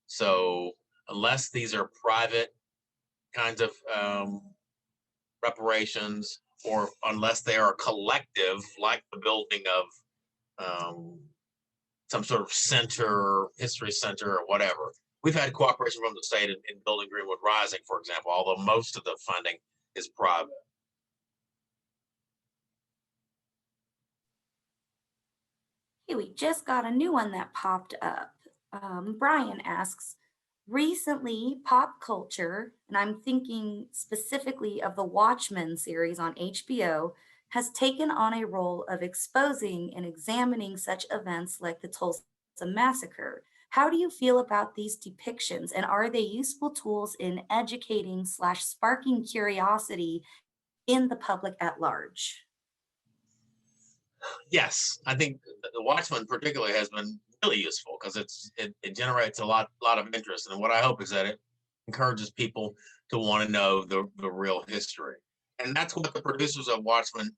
So unless these are private kinds of reparations, or unless they are collective, like the building of some sort of center, history center or whatever. We've had cooperation from the state in building Greenwood Rising, for example, although most of the funding is private. Hey, we just got a new one that popped up. Brian asks, recently pop culture, and I'm thinking specifically of the Watchmen series on HBO, has taken on a role of exposing and examining such events like the Tulsa Massacre. How do you feel about these depictions, and are they useful tools in educating / sparking curiosity in the public at large? Yes, I think the Watchmen particularly has been really useful because it generates a lot of interest, and what I hope is that it encourages people to want to know the real history, and that's what the producers of Watchmen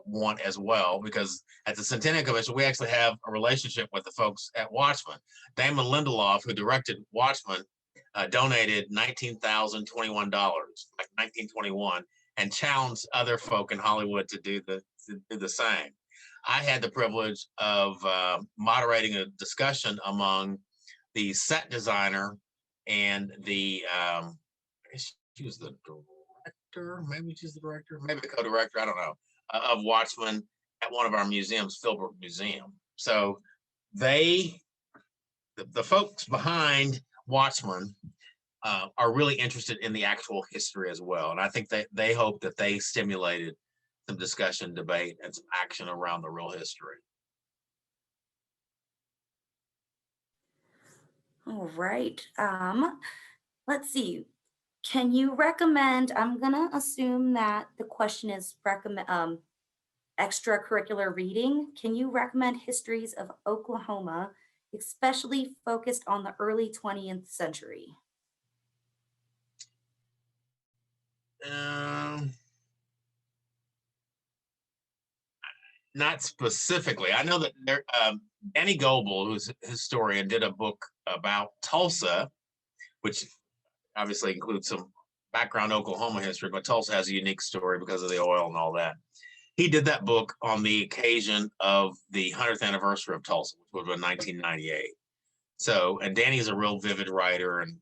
want as well. Because at the Centennial Convention, we actually have a relationship with the folks at Watchmen. Damon Lindelof, who directed Watchmen, donated $19,021, like 1921, and challenged other folk in Hollywood to do the same. I had the privilege of moderating a discussion among the set designer and the, I guess she was the director, maybe she's the director, maybe the co-director, I don't know, of Watchmen at one of our museums, Philbrook Museum. So the folks behind Watchmen are really interested in the actual history as well. And I think they hope that they stimulated some discussion, debate, and some action around the real history. All right. Let's see. Can you recommend, I'm gonna assume that the question is extracurricular reading. Can you recommend histories of Oklahoma, especially focused on the early 20th century? Not specifically. I know that Danny Goebel, who's a historian, did a book about Tulsa, which obviously includes some background Oklahoma history, but Tulsa has a unique story because of the oil and all that. He did that book on the occasion of the 100th anniversary of Tulsa, which was in 1998. So, and Danny's a real vivid writer, and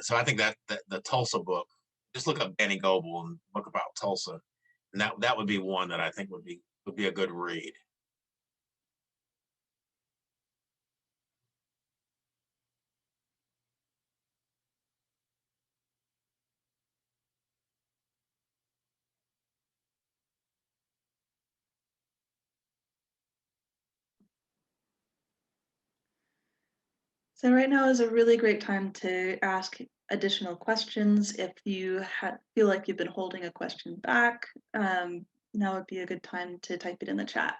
so I think that the Tulsa book, just look up Danny Goebel and book about Tulsa, and that would be one that I think would be a good read. So right now is a really great time to ask additional questions. If you feel like you've been holding a question back, now would be a good time to type it in the chat.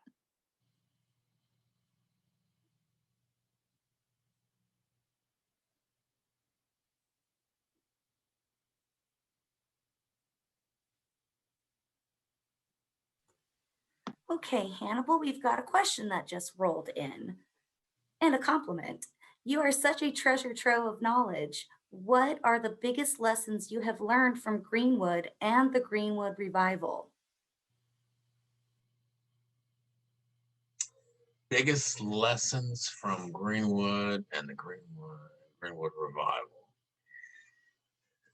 Okay, Hannibal, we've got a question that just rolled in. And a compliment. You are such a treasure trove of knowledge. What are the biggest lessons you have learned from Greenwood and the Greenwood revival? Biggest lessons from Greenwood and the Greenwood revival.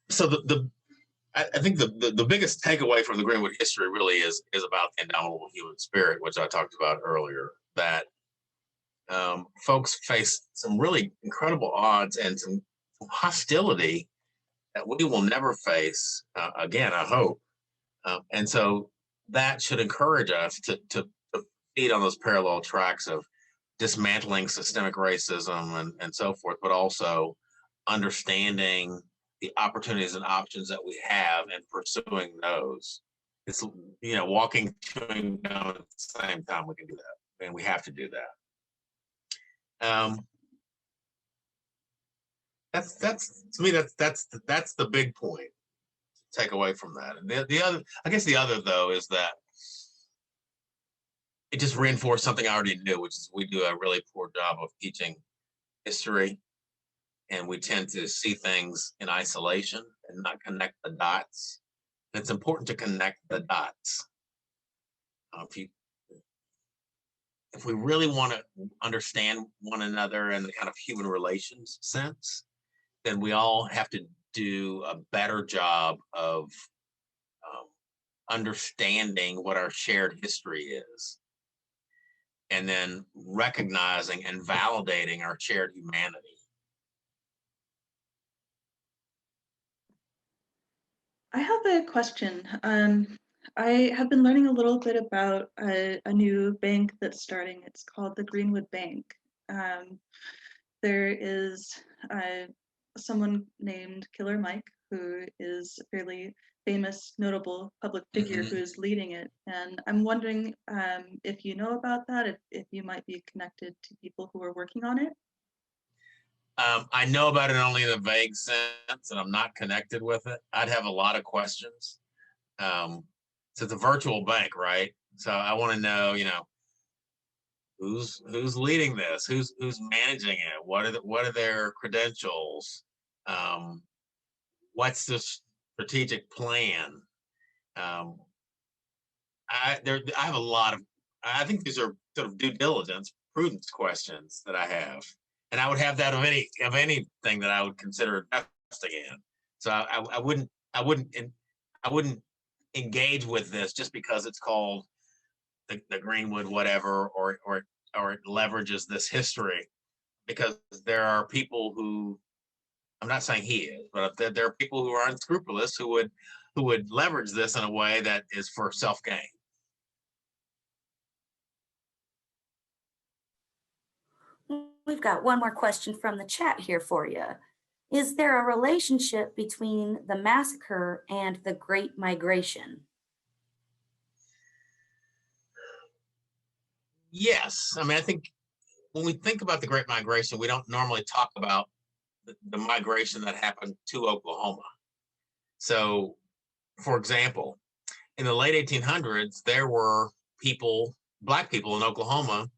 So I think the biggest takeaway from the Greenwood history really is about the indomitable human spirit, which I talked about earlier. That folks face some really incredible odds and some hostility that we will never face again, I hope. And so that should encourage us to feed on those parallel tracks of dismantling systemic racism and so forth, but also understanding the opportunities and options that we have and pursuing those. It's, walking, chewing gum at the same time. We can do that, and we have to do that. That's to me that's the big point to take away from that. And the other, I guess the other though, is that it just reinforced something I already knew, which is we do a really poor job of teaching history, and we tend to see things in isolation and not connect the dots. And it's important to connect the dots. If we really want to understand one another in the kind of human relations sense, then we all have to do a better job of understanding what our shared history is, and then recognizing and validating our shared humanity. I have a question. I have been learning a little bit about a new bank that's starting. It's called the Greenwood Bank. There is someone named Killer Mike, who is a fairly famous, notable public figure who is leading it. And I'm wondering if you know about that, if you might be connected to people who are working on it. I know about it only in a vague sense, and I'm not connected with it. I'd have a lot of questions. So it's a virtual bank, right? So I want to know, who's leading this, who's managing it, what are their credentials, what's the strategic plan. I have a lot of, I think these are sort of due diligence, prudence questions that I have, and I would have that of anything that I would consider investing in. So I wouldn't engage with this just because it's called the Greenwood whatever, or it leverages this history, because there are people who, I'm not saying he is, but there are people who are unscrupulous who would leverage this in a way that is for self-gain. We've got one more question from the chat here for you. Is there a relationship between the massacre and the Great Migration? Yes. I mean, I think when we think about the Great Migration, we don't normally talk about the migration that happened to Oklahoma. So, for example, in the late 1800s, there were Black people in Oklahoma,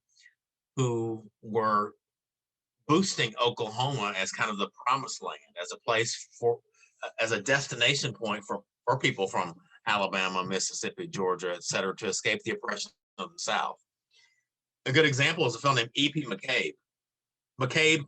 who were boosting Oklahoma as kind of the promised land, as a place for as a destination point for people from Alabama, Mississippi, Georgia, et cetera, to escape the oppression of the South. A good example is a fellow named E.P. McCabe. McCabe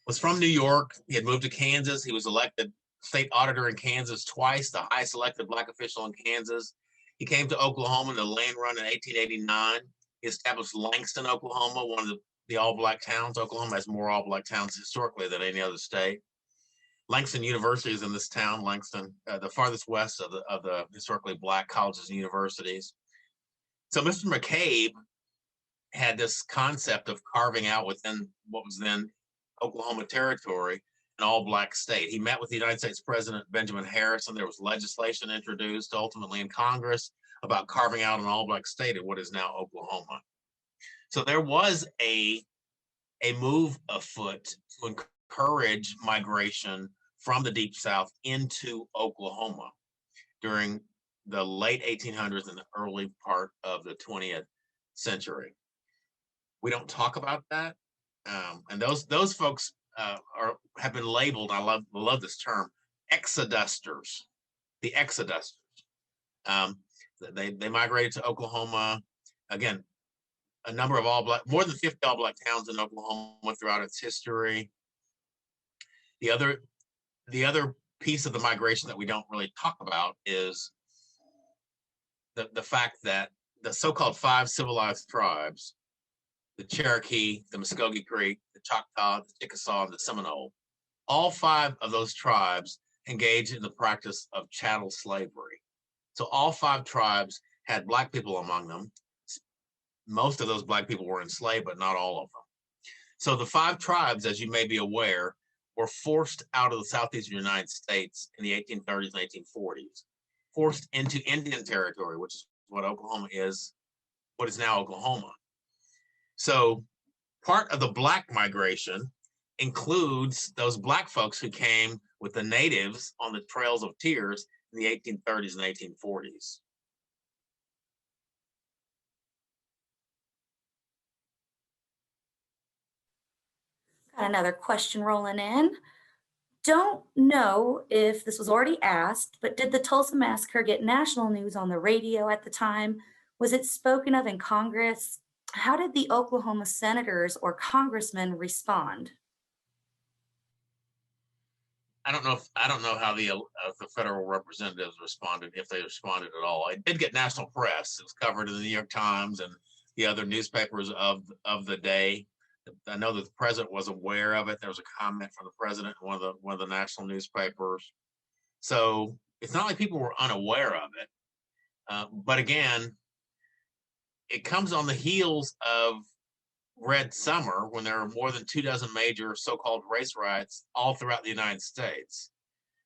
was from New York. He had moved to Kansas. He was elected state auditor in Kansas twice, the highest elected Black official in Kansas. He came to Oklahoma in the land run in 1889. He established Langston, Oklahoma, one of the all-Black towns. Oklahoma has more all-Black towns historically than any other state. Langston University is in this town, Langston, the farthest west of the historically Black colleges and universities. So Mr. McCabe had this concept of carving out within what was then Oklahoma Territory an all-Black state. He met with the United States President Benjamin Harrison. There was legislation introduced ultimately in Congress about carving out an all-Black state in what is now Oklahoma. So there was a move afoot to encourage migration from the Deep South into Oklahoma during the late 1800s and the early part of the 20th century. We don't talk about that, and those folks have been labeled. I love this term, exodusters. The exodusters. They migrated to Oklahoma. Again, a number of all-Black, more than 50 all-Black towns in Oklahoma throughout its history. The other piece of the migration that we don't really talk about is the fact that the so-called 5 civilized tribes, the Cherokee, the Muskogee Creek, the Choctaw, the Chickasaw, and the Seminole, all 5 of those tribes engaged in the practice of chattel slavery. So all 5 tribes had Black people among them. Most of those Black people were enslaved, but not all of them. So the 5 tribes, as you may be aware, were forced out of the southeastern United States in the 1830s and 1840s, forced into Indian Territory, which is what Oklahoma is, what is now Oklahoma. So part of the Black migration includes those Black folks who came with the natives on the Trails of Tears in the 1830s and 1840s. Got another question rolling in. Don't know if this was already asked, but did the Tulsa Massacre get national news on the radio at the time? Was it spoken of in Congress? How did the Oklahoma senators or congressmen respond? I don't know how the federal representatives responded, if they responded at all. It did get national press. It was covered in the New York Times and the other newspapers of the day. I know that the president was aware of it. There was a comment from the president in one of the national newspapers. So it's not like people were unaware of it. But again, it comes on the heels of Red Summer, when there are more than 24 major so-called race riots all throughout the United States.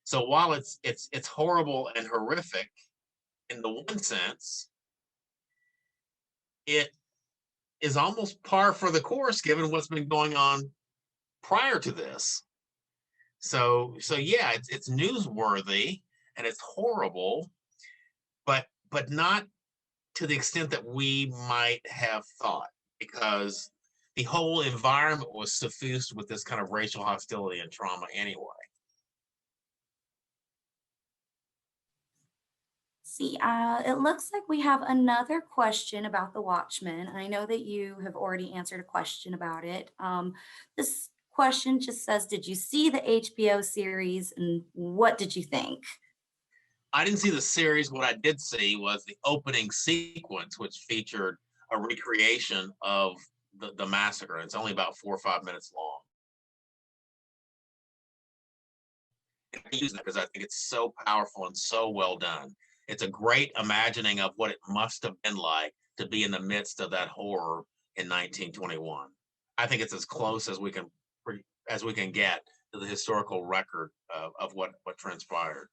So while it's horrible and horrific in the one sense, it is almost par for the course given what's been going on prior to this. So yeah, it's newsworthy and it's horrible, but not to the extent that we might have thought, because the whole environment was suffused with this kind of racial hostility and trauma anyway. See, it looks like we have another question about the Watchmen. I know that you have already answered a question about it. This question just says, did you see the HBO series and what did you think? I didn't see the series. What I did see was the opening sequence, which featured a recreation of the massacre. It's only about 4 or 5 minutes long. And I use that because I think it's so powerful and so well done. It's a great imagining of what it must have been like to be in the midst of that horror in 1921. I think it's as close as we can get to the historical record of what transpired.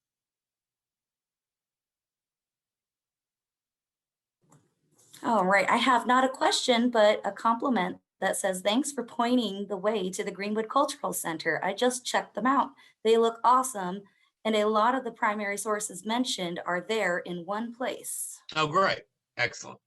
All right, I have not a question, but a compliment that says, thanks for pointing the way to the Greenwood Cultural Center. I just checked them out. They look awesome. And a lot of the primary sources mentioned are there in one place. Oh, great. Excellent.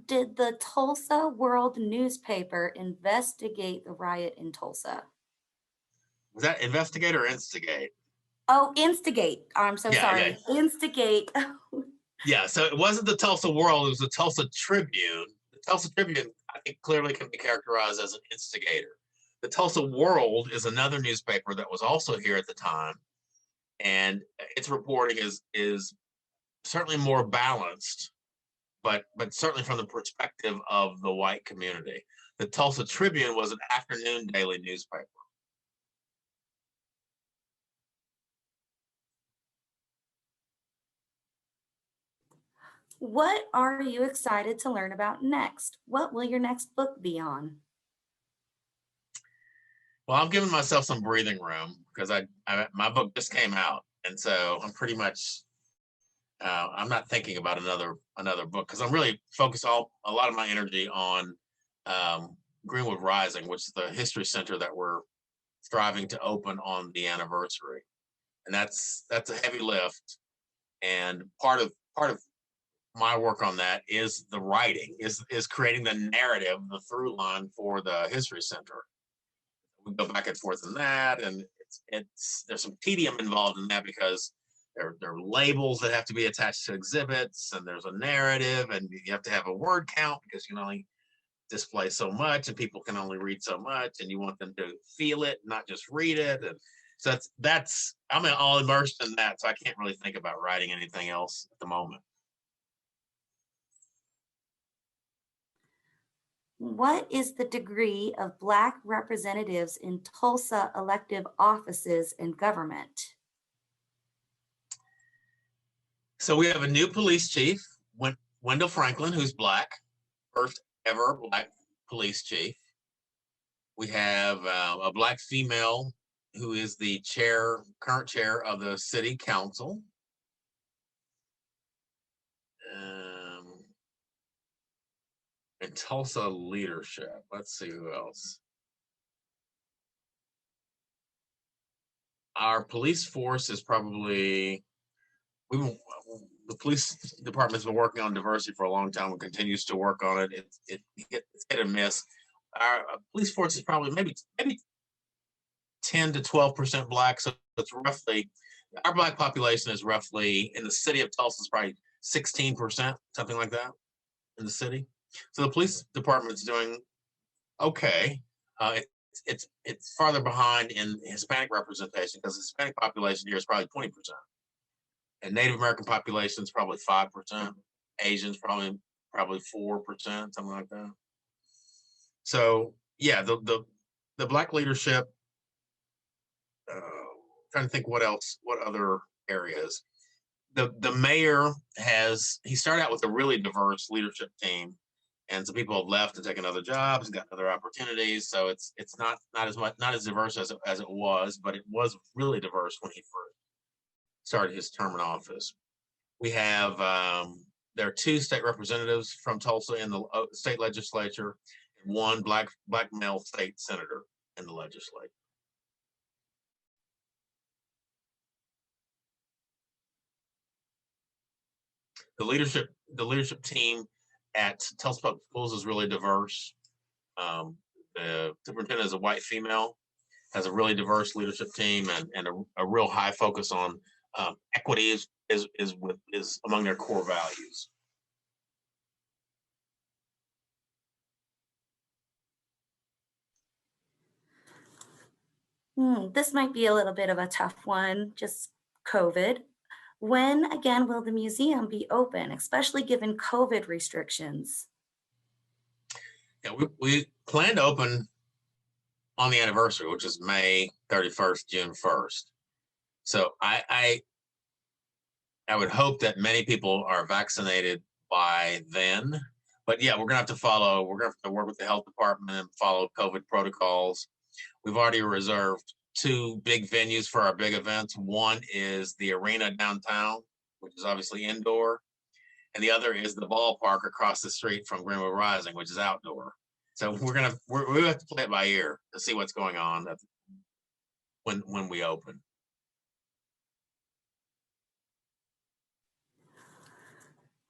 Did the Tulsa World newspaper investigate the riot in Tulsa? Was that investigate or instigate? Oh, instigate. I'm so Yeah, yeah, sorry. Instigate. yeah. So it wasn't the Tulsa World, it was the Tulsa Tribune. The Tulsa Tribune, I think, clearly can be characterized as an instigator. The Tulsa World is another newspaper that was also here at the time, and its reporting is certainly more balanced, but certainly from the perspective of the white community. The Tulsa Tribune was an afternoon daily newspaper. What are you excited to learn about next? What will your next book be on? Well, I'm giving myself some breathing room because my book just came out, and so I'm pretty much I'm not thinking about another book because I'm really focused a lot of my energy on Greenwood Rising, which is the history center that we're striving to open on the anniversary, and that's a heavy lift. And part of my work on that is the writing, is creating the narrative, the through line for the history center. We go back and forth in that, and it's there's some tedium involved in that because there are labels that have to be attached to exhibits, and there's a narrative, and you have to have a word count because you can only display so much, and people can only read so much, and you want them to feel it, not just read it. And so that's I'm all immersed in that, so I can't really think about writing anything else at the moment. What is the degree of Black representatives in Tulsa elective offices in government? So we have a new police chief, Wendell Franklin, who's Black, first ever Black police chief. We have a Black female who is the current chair of the city council. And Tulsa leadership. Let's see who else. Our police force is probably the police department's been working on diversity for a long time and continues to work on it. It's hit and miss. Our police force is probably maybe 10 to 12% Black. So it's roughly, our Black population is roughly in the city of Tulsa is probably 16%, something like that in the city. So the police department's doing okay. It's farther behind in Hispanic representation because the Hispanic population here is probably 20%. And Native American population is probably 5%. Asians probably 4%, something like that. So yeah, the Black leadership. Trying to think what other areas. The mayor he started out with a really diverse leadership team, and some people have left and taken other jobs and got other opportunities. So it's not as diverse as it was, but it was really diverse when he first started his term in office. We have there are 2 state representatives from Tulsa in the state legislature, and 1 black male state senator in the legislature. The leadership team at Tulsa Public Schools is really diverse. The superintendent is a white female, has a really diverse leadership team, and a real high focus on equity is among their core values. This might be a little bit of a tough one, just COVID. When again will the museum be open, especially given COVID restrictions? Yeah, we plan to open on the anniversary, which is May 31st, June 1st. So I would hope that many people are vaccinated by then. But yeah, we're gonna have to work with the health department and follow COVID protocols. We've already reserved 2 big venues for our big events. One is the arena downtown, which is obviously indoor, and the other is the ballpark across the street from Greenwood Rising, which is outdoor. So we have to play it by ear to see what's going on when we open.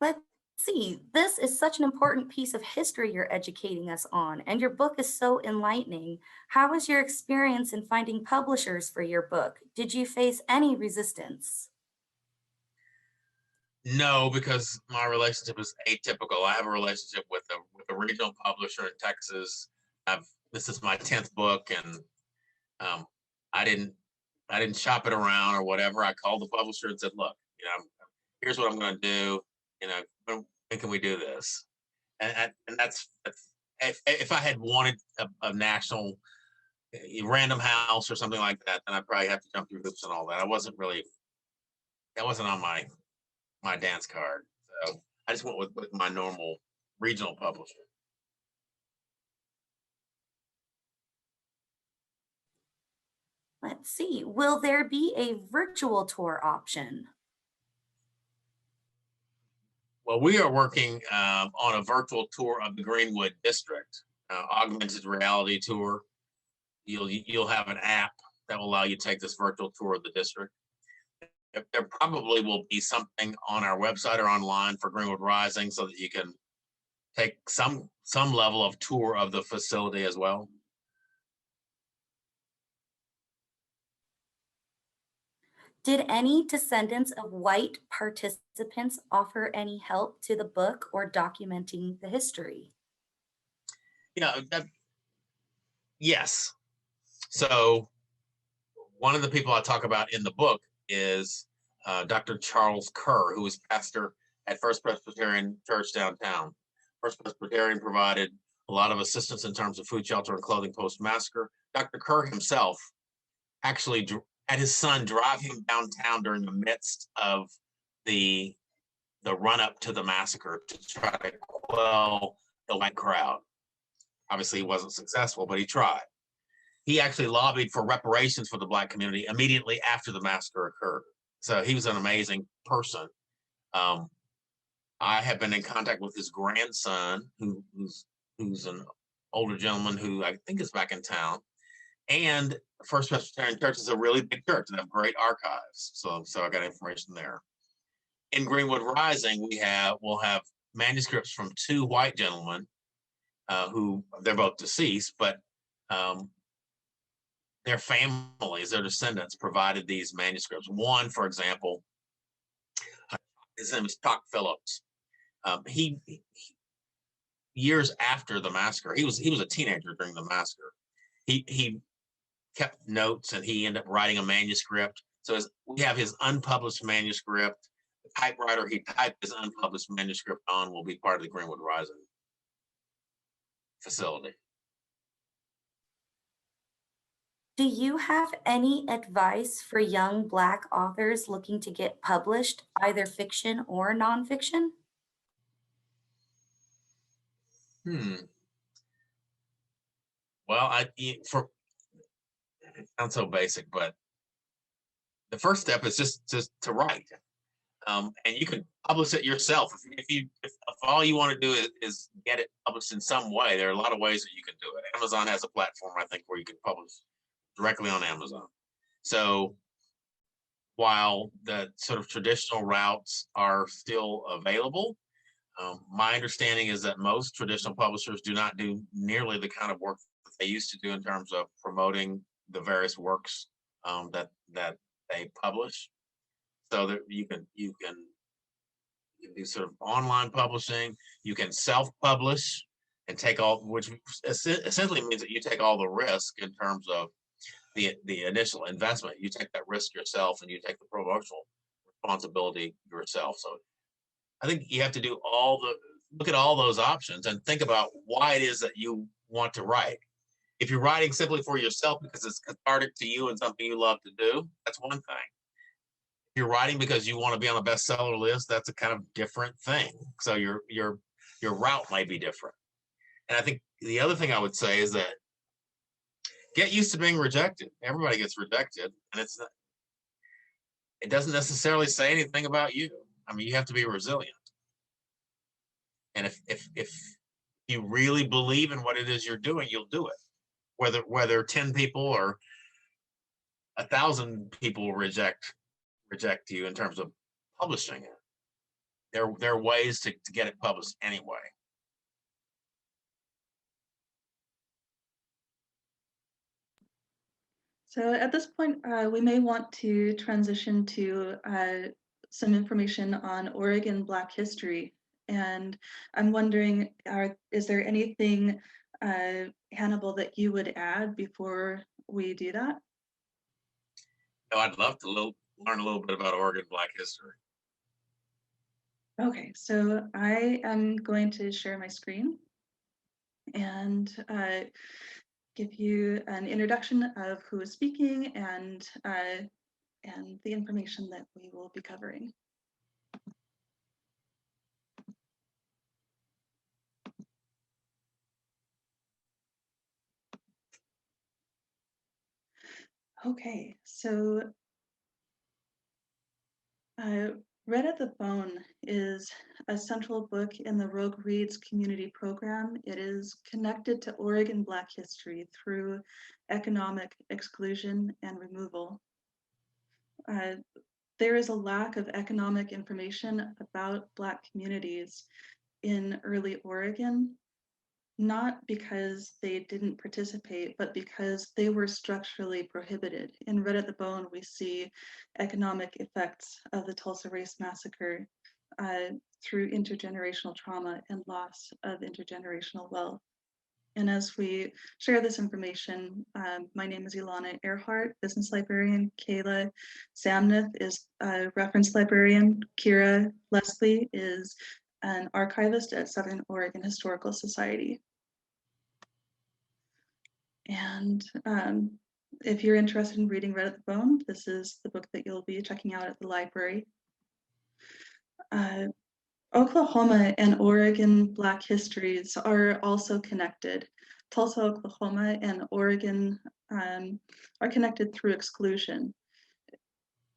Let's see. This is such an important piece of history you're educating us on, and your book is so enlightening. How was your experience in finding publishers for your book? Did you face any resistance? No, because my relationship is atypical. I have a relationship with a regional publisher in Texas. This is my 10th book, and um, I didn't shop it around or whatever. I called the publisher and said, "Look, here's what I'm going to do. When can we do this?" And that's if I had wanted a national Random House or something like that, then I'd probably have to jump through hoops and all that. That wasn't on my dance card. So I just went with my normal regional publisher. Let's see. Will there be a virtual tour option? Well, we are working on a virtual tour of the Greenwood district, augmented reality tour. You'll have an app that will allow you to take this virtual tour of the district. There probably will be something on our website or online for Greenwood Rising so that you can take some level of tour of the facility as well. Did any descendants of white participants offer any help to the book or documenting the history? Yes. So one of the people I talk about in the book is Dr. Charles Kerr, who was pastor at First Presbyterian Church downtown. First Presbyterian provided a lot of assistance in terms of food, shelter, and clothing post-massacre. Dr. Kerr himself actually had his son drive him downtown during the midst of the run-up to the massacre to try to quell the white crowd. Obviously, he wasn't successful, but he tried. He actually lobbied for reparations for the Black community immediately after the massacre occurred. So he was an amazing person. I have been in contact with his grandson, who's an older gentleman who I think is back in town. And First Presbyterian Church is a really big church and have great archives. So I got information there. In Greenwood Rising, we'll have manuscripts from two white gentlemen who they're both deceased, but their families, their descendants, provided these manuscripts. One, for example, his name is Tuck Phillips. He years after the massacre, he was a teenager during the massacre. He kept notes and he ended up writing a manuscript. So we have his unpublished manuscript. The typewriter he typed his unpublished manuscript on will be part of the Greenwood Rising facility. Do you have any advice for young Black authors looking to get published, either fiction or nonfiction? Well, it sounds so basic, but the first step is just to write, and you can publish it yourself. If all you want to do is get it published in some way, there are a lot of ways that you can do it. Amazon has a platform, I think, where you can publish directly on Amazon. So while the sort of traditional routes are still available, my understanding is that most traditional publishers do not do nearly the kind of work that they used to do in terms of promoting the various works that they publish. So that you can do sort of online publishing. You can self-publish and take all, which essentially means that you take all the risk in terms of the initial investment. You take that risk yourself and you take the promotional responsibility yourself. So I think you have to do look at all those options and think about why it is that you want to write. If you're writing simply for yourself because it's cathartic to you and something you love to do, that's one thing. If you're writing because you want to be on a bestseller list, that's a kind of different thing. So your route might be different. And I think the other thing I would say is that get used to being rejected. Everybody gets rejected, and it doesn't necessarily say anything about you. I mean, you have to be resilient. And if you really believe in what it is you're doing, you'll do it. Whether 10 people or 1,000 people reject you in terms of publishing it. there are ways to get it published anyway. So at this point, we may want to transition to some information on Oregon Black history. And I'm wondering, is there anything, Hannibal, that you would add before we do that? No, I'd love to learn a little bit about Oregon Black history. Okay, so I am going to share my screen and give you an introduction of who is speaking and the information that we will be covering. Okay, so Red at the Bone is a central book in the Rogue Reads community program. It is connected to Oregon Black history through economic exclusion and removal. There is a lack of economic information about Black communities in early Oregon, not because they didn't participate, but because they were structurally prohibited. In Red at the Bone, we see economic effects of the Tulsa Race Massacre through intergenerational trauma and loss of intergenerational wealth. And as we share this information, my name is Ilana Earhart, business librarian. Kayla Samnith is a reference librarian. Kira Leslie is an archivist at Southern Oregon Historical Society. And if you're interested in reading Red at the Bone, this is the book that you'll be checking out at the library. Oklahoma and Oregon Black histories are also connected. Tulsa, Oklahoma and Oregon are connected through exclusion.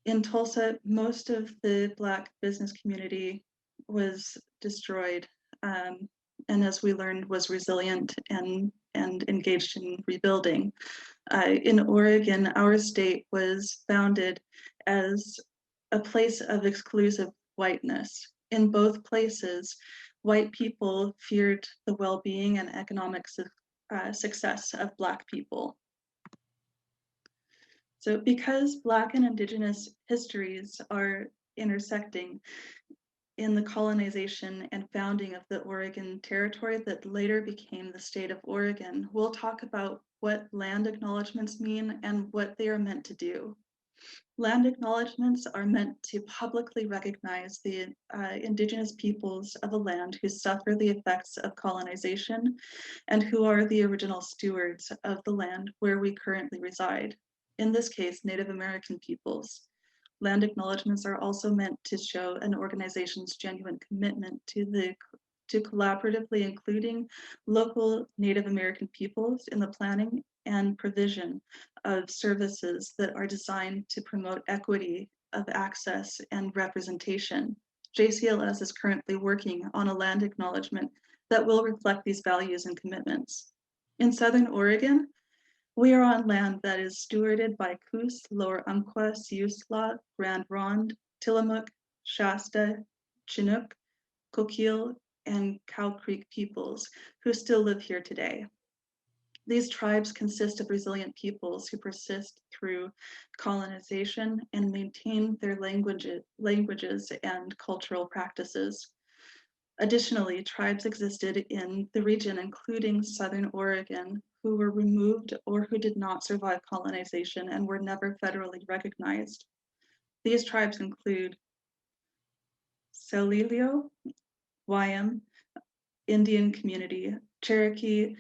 In Tulsa, most of the Black business community was destroyed, and as we learned, was resilient and engaged in rebuilding. In Oregon, our state was founded as a place of exclusive whiteness. In both places, white people feared the well-being and economic success of Black people. So because Black and Indigenous histories are intersecting in the colonization and founding of the Oregon Territory that later became the state of Oregon, we'll talk about what land acknowledgements mean and what they are meant to do. Land acknowledgements are meant to publicly recognize the Indigenous peoples of a land who suffer the effects of colonization and who are the original stewards of the land where we currently reside. In this case, Native American peoples. Land acknowledgements are also meant to show an organization's genuine commitment to collaboratively including local Native American peoples in the planning and provision of services that are designed to promote equity of access and representation. JCLS is currently working on a land acknowledgement that will reflect these values and commitments. In Southern Oregon, we are on land that is stewarded by Coos, Lower Umpqua, Siuslaw, Grand Ronde, Tillamook, Shasta, Chinook, Coquille, and Cow Creek peoples who still live here today. These tribes consist of resilient peoples who persist through colonization and maintain their languages and cultural practices. Additionally, tribes existed in the region, including Southern Oregon, who were removed or who did not survive colonization and were never federally recognized. These tribes include Celilio, Wyam, Indian Community, Cherokee,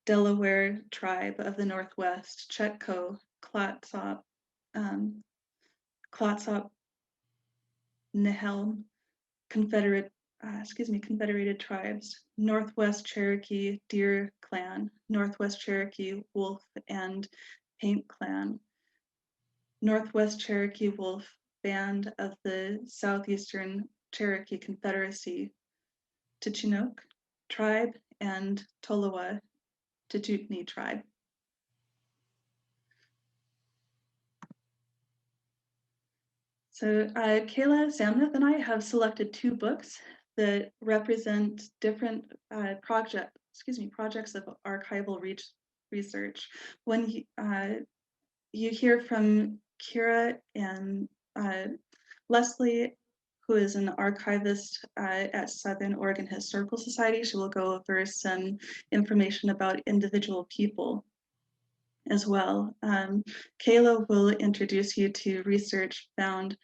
Delaware Tribe of the Northwest, Chetco, Clatsop, Nehelm, Confederated Tribes, Northwest Cherokee Deer Clan, Northwest Cherokee Wolf and Paint Clan, Northwest Cherokee Wolf Band of the Southeastern Cherokee Confederacy, Chinook Tribe, and Tolowa Tututni Tribe. So Kayla Samnath and I have selected two books that represent different projects of archival research. When you hear from Kira and Leslie, who is an archivist at Southern Oregon Historical Society, she will go over some information about individual people as well. Kayla will introduce you to research found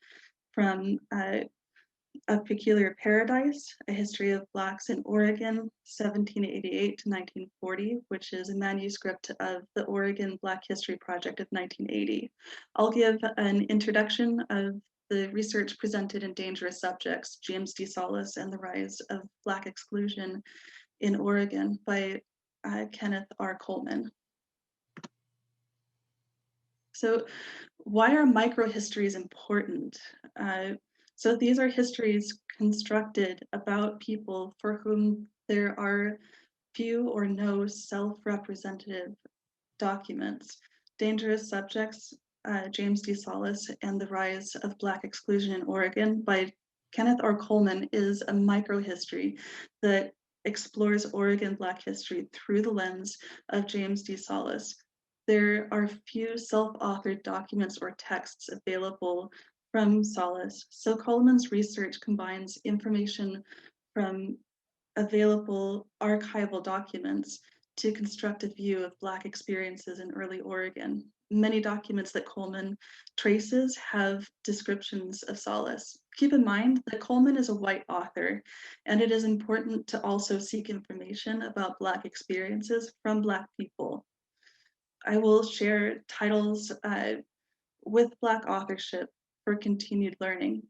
from A Peculiar Paradise, A History of Blacks in Oregon, 1788 to 1940, which is a manuscript of the Oregon Black History Project of 1980. I'll give an introduction of the research presented in Dangerous Subjects, James D. Solis and the Rise of Black Exclusion in Oregon by Kenneth R. Coleman. So why are microhistories important? So these are histories constructed about people for whom there are few or no self-representative documents. Dangerous Subjects, James D. Solis, and the Rise of Black Exclusion in Oregon by Kenneth R. Coleman is a microhistory that explores Oregon Black history through the lens of James D. Solis. There are few self-authored documents or texts available from Solis, so Coleman's research combines information from available archival documents to construct a view of Black experiences in early Oregon. Many documents that Coleman traces have descriptions of Solis. Keep in mind that Coleman is a white author, and it is important to also seek information about Black experiences from Black people. I will share titles with Black authorship for continued learning.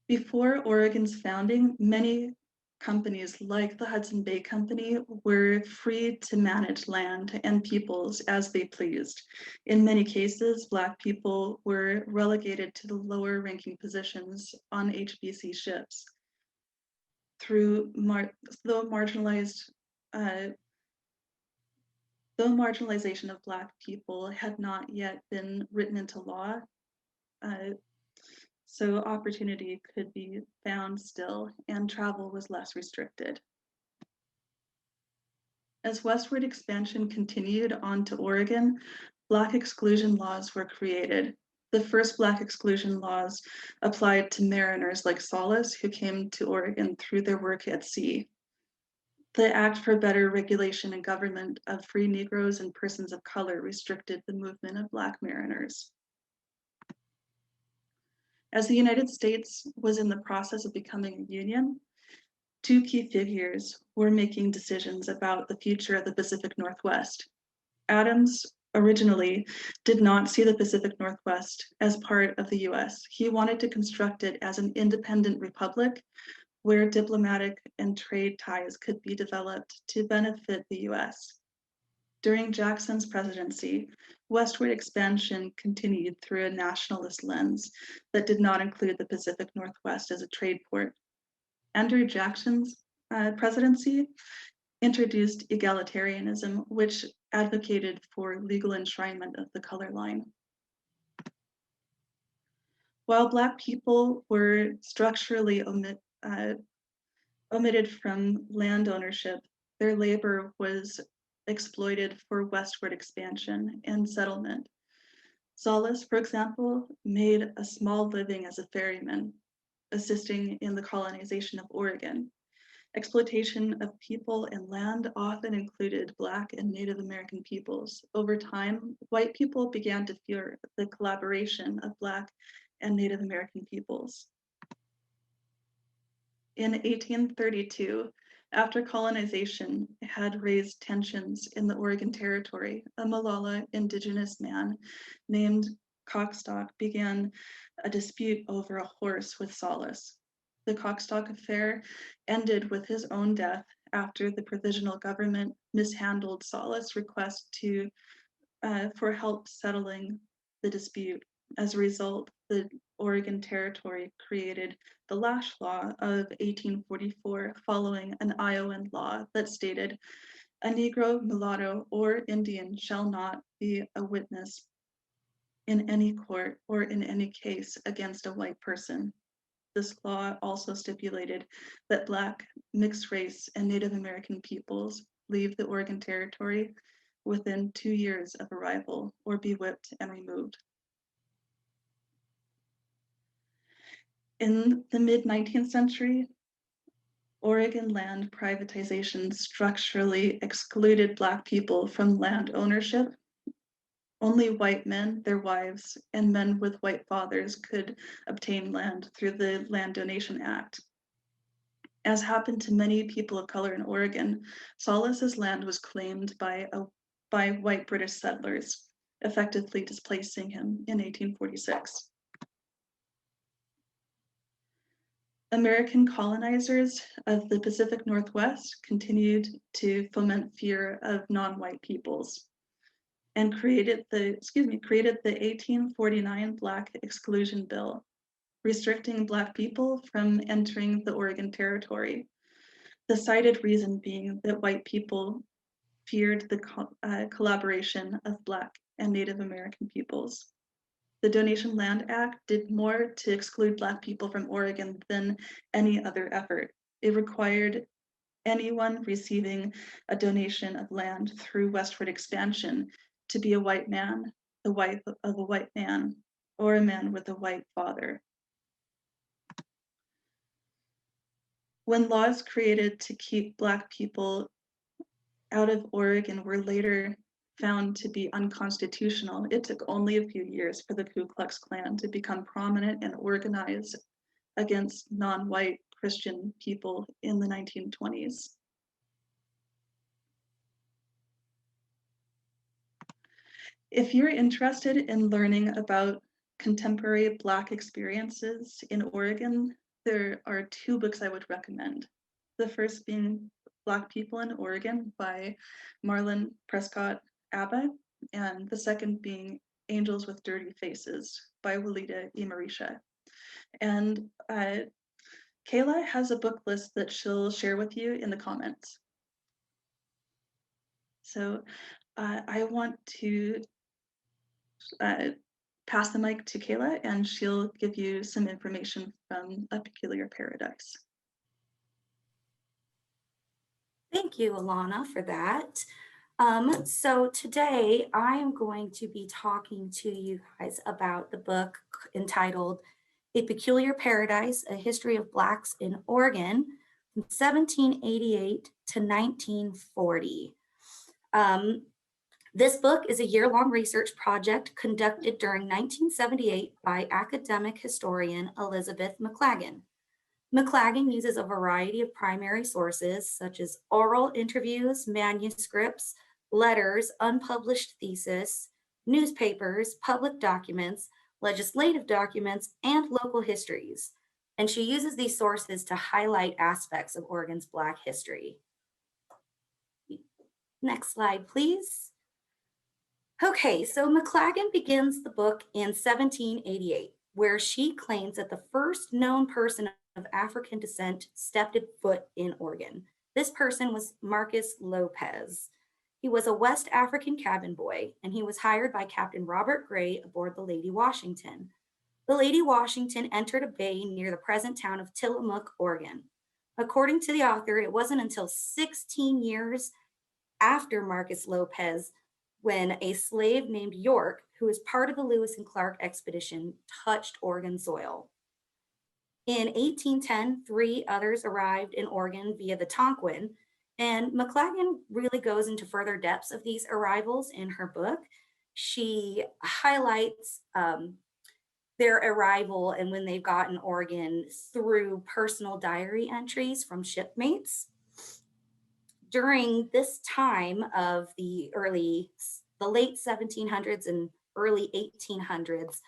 Before Oregon's founding, many companies like the Hudson Bay Company were free to manage land and peoples as they pleased. In many cases, Black people were relegated to the lower ranking positions on HBC ships. Though marginalization of Black people had not yet been written into law, so opportunity could be found still, and travel was less restricted. As westward expansion continued onto Oregon, Black exclusion laws were created. The first Black exclusion laws applied to mariners like Solis, who came to Oregon through their work at sea. The Act for Better Regulation and Government of Free Negroes and Persons of Color restricted the movement of Black mariners. As the United States was in the process of becoming a union, two key figures were making decisions about the future of the Pacific Northwest. Adams originally did not see the Pacific Northwest as part of the US. He wanted to construct it as an independent republic where diplomatic and trade ties could be developed to benefit the US. During Jackson's presidency, westward expansion continued through a nationalist lens that did not include the Pacific Northwest as a trade port. Andrew Jackson's presidency introduced egalitarianism, which advocated for legal enshrinement of the color line. While Black people were structurally omitted from land ownership, their labor was exploited for westward expansion and settlement. Solis, for example, made a small living as a ferryman, assisting in the colonization of Oregon. Exploitation of people and land often included Black and Native American peoples. Over time, white people began to fear the collaboration of Black and Native American peoples. In 1832, after colonization had raised tensions in the Oregon Territory, a Molalla indigenous man named Coxstock began a dispute over a horse with Solis. The Coxstock affair ended with his own death after the provisional government mishandled Solis' request for help settling the dispute. As a result, the Oregon Territory created the Lash Law of 1844, following an Iowan law that stated, "A Negro, mulatto, or Indian shall not be a witness in any court or in any case against a white person. This law also stipulated that Black, mixed race, and Native American peoples leave the Oregon Territory within 2 years of arrival or be whipped and removed. In the mid-19th century, Oregon land privatization structurally excluded Black people from land ownership. Only white men, their wives, and men with white fathers could obtain land through the Land Donation Act. As happened to many people of color in Oregon, Solis's land was claimed by white British settlers, effectively displacing him in 1846. American colonizers of the Pacific Northwest continued to foment fear of non-white peoples and created the 1849 Black Exclusion Bill, restricting Black people from entering the Oregon Territory. The cited reason being that white people feared the collaboration of Black and Native American peoples. The Donation Land Act did more to exclude Black people from Oregon than any other effort. It required anyone receiving a donation of land through westward expansion to be a white man, the wife of a white man, or a man with a white father. When laws created to keep Black people out of Oregon were later found to be unconstitutional, it took only a few years for the Ku Klux Klan to become prominent and organized against non-white Christian people in the 1920s. If you're interested in learning about contemporary Black experiences in Oregon, there are 2 books I would recommend. The first being Black People in Oregon by Marlon Prescott Abba, and the second being Angels with Dirty Faces by Walida Imarisha. And Kayla has a book list that she'll share with you in the comments. So I want to pass the mic to Kayla, and she'll give you some information from A Peculiar Paradise. Thank you, Alana, for that. So today I am going to be talking to you guys about the book entitled A Peculiar Paradise, A History of Blacks in Oregon from 1788 to 1940. This book is a year-long research project conducted during 1978 by academic historian Elizabeth McLagan. McLagan uses a variety of primary sources such as oral interviews, manuscripts, letters, unpublished theses, newspapers, public documents, legislative documents, and local histories. And she uses these sources to highlight aspects of Oregon's Black history. Next slide, please. Okay, so McLagan begins the book in 1788, where she claims that the first known person of African descent stepped foot in Oregon. This person was Marcus Lopez. He was a West African cabin boy, and he was hired by Captain Robert Gray aboard the Lady Washington. The Lady Washington entered a bay near the present town of Tillamook, Oregon. According to the author, it wasn't until 16 years after Marcus Lopez when a slave named York, who was part of the Lewis and Clark expedition, touched Oregon soil. In 1810, 3 others arrived in Oregon via the Tonquin, and McLagan really goes into further depths of these arrivals in her book. She highlights their arrival and when they got in Oregon through personal diary entries from shipmates. During this time of the late 1700s and early 1800s,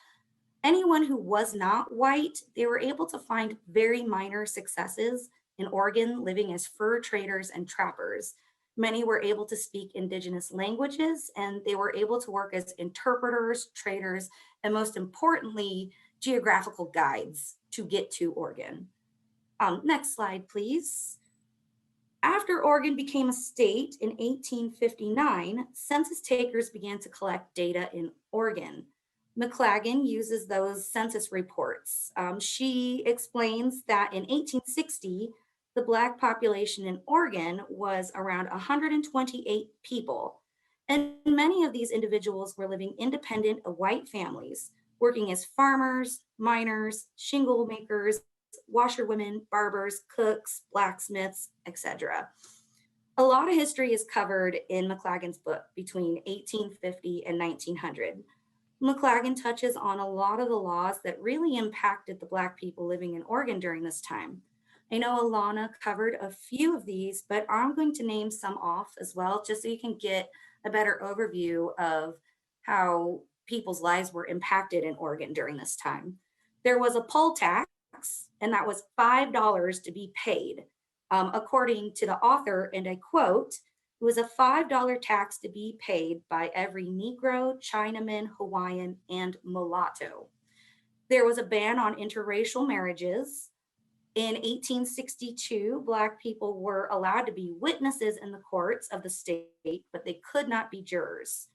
anyone who was not white, they were able to find very minor successes in Oregon living as fur traders and trappers. Many were able to speak indigenous languages, and they were able to work as interpreters, traders, and most importantly, geographical guides to get to Oregon. Next slide, please. After Oregon became a state in 1859, census takers began to collect data in Oregon. McLagan uses those census reports. She explains that in 1860, the Black population in Oregon was around 128 people. And many of these individuals were living independent of white families, working as farmers, miners, shingle makers, washerwomen, barbers, cooks, blacksmiths, etc. A lot of history is covered in McLagan's book between 1850 and 1900. McLagan touches on a lot of the laws that really impacted the Black people living in Oregon during this time. I know Alana covered a few of these, but I'm going to name some off as well, just so you can get a better overview of how people's lives were impacted in Oregon during this time. There was a poll tax, and that was $5 to be paid. According to the author, and I quote, "It was a $5 tax to be paid by every Negro, Chinaman, Hawaiian, and mulatto." There was a ban on interracial marriages. In 1862, Black people were allowed to be witnesses in the courts of the state, but they could not be jurors.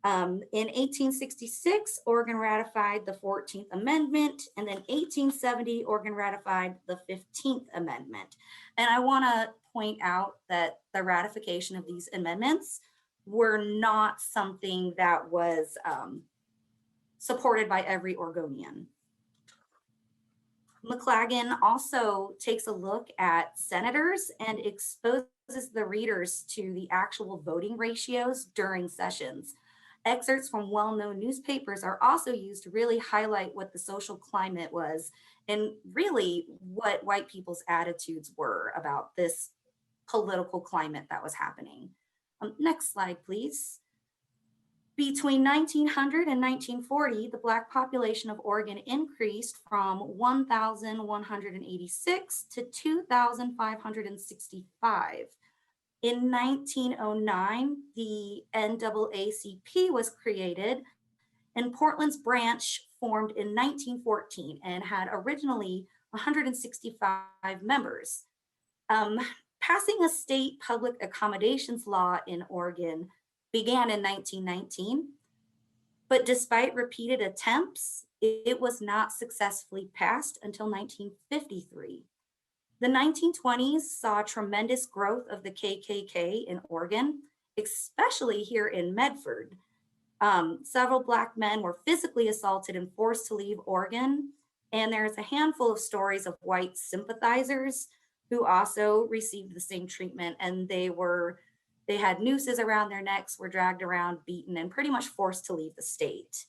In 1866, Oregon ratified the 14th Amendment, and then 1870, Oregon ratified the 15th Amendment. And I want to point out that the ratification of these amendments were not something that was supported by every Oregonian. McLagan also takes a look at senators and exposes the readers to the actual voting ratios during sessions. Excerpts from well-known newspapers are also used to really highlight what the social climate was and really what white people's attitudes were about this political climate that was happening. Next slide, please. Between 1900 and 1940, the Black population of Oregon increased from 1,186 to 2,565. In 1909, the NAACP was created, and Portland's branch formed in 1914 and had originally 165 members. Passing a state public accommodations law in Oregon began in 1919, but despite repeated attempts, it was not successfully passed until 1953. The 1920s saw tremendous growth of the KKK in Oregon, especially here in Medford. Several Black men were physically assaulted and forced to leave Oregon, and there's a handful of stories of white sympathizers who also received the same treatment, and they had nooses around their necks, were dragged around, beaten, and pretty much forced to leave the state.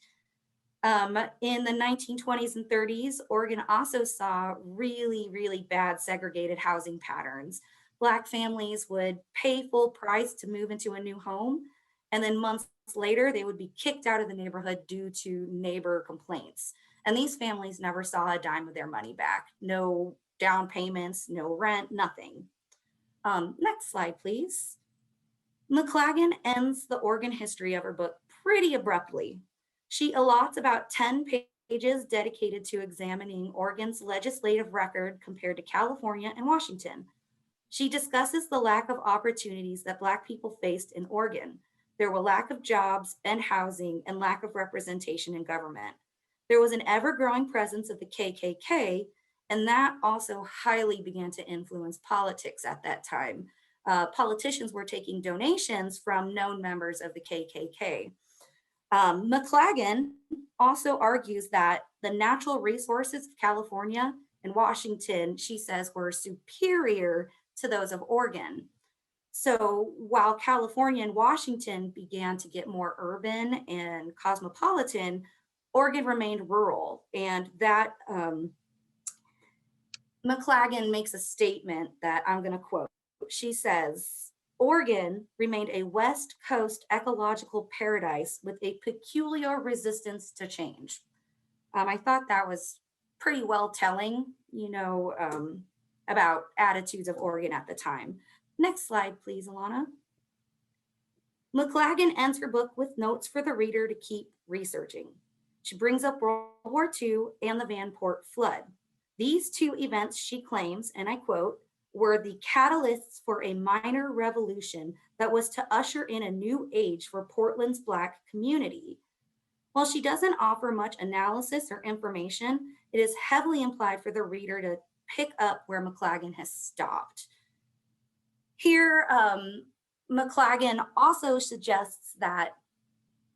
In the 1920s and 30s, Oregon also saw really, really bad segregated housing patterns. Black families would pay full price to move into a new home, and then months later, they would be kicked out of the neighborhood due to neighbor complaints. And these families never saw a dime of their money back. No down payments, no rent, nothing. Next slide, please. McLagan ends the Oregon history of her book pretty abruptly. She allots about 10 pages dedicated to examining Oregon's legislative record compared to California and Washington. She discusses the lack of opportunities that Black people faced in Oregon. There were lack of jobs and housing and lack of representation in government. There was an ever-growing presence of the KKK, and that also highly began to influence politics at that time. Politicians were taking donations from known members of the KKK. McLagan also argues that the natural resources of California and Washington, she says, were superior to those of Oregon. So while California and Washington began to get more urban and cosmopolitan, Oregon remained rural. And that McLagan makes a statement that I'm going to quote. She says, "Oregon remained a West Coast ecological paradise with a peculiar resistance to change." I thought that was pretty well telling, about attitudes of Oregon at the time. Next slide, please, Alana. McLagan ends her book with notes for the reader to keep researching. She brings up World War II and the Vanport flood. These two events, she claims, and I quote, "were the catalysts for a minor revolution that was to usher in a new age for Portland's Black community." While she doesn't offer much analysis or information, it is heavily implied for the reader to pick up where McLagan has stopped. Here, McLagan also suggests that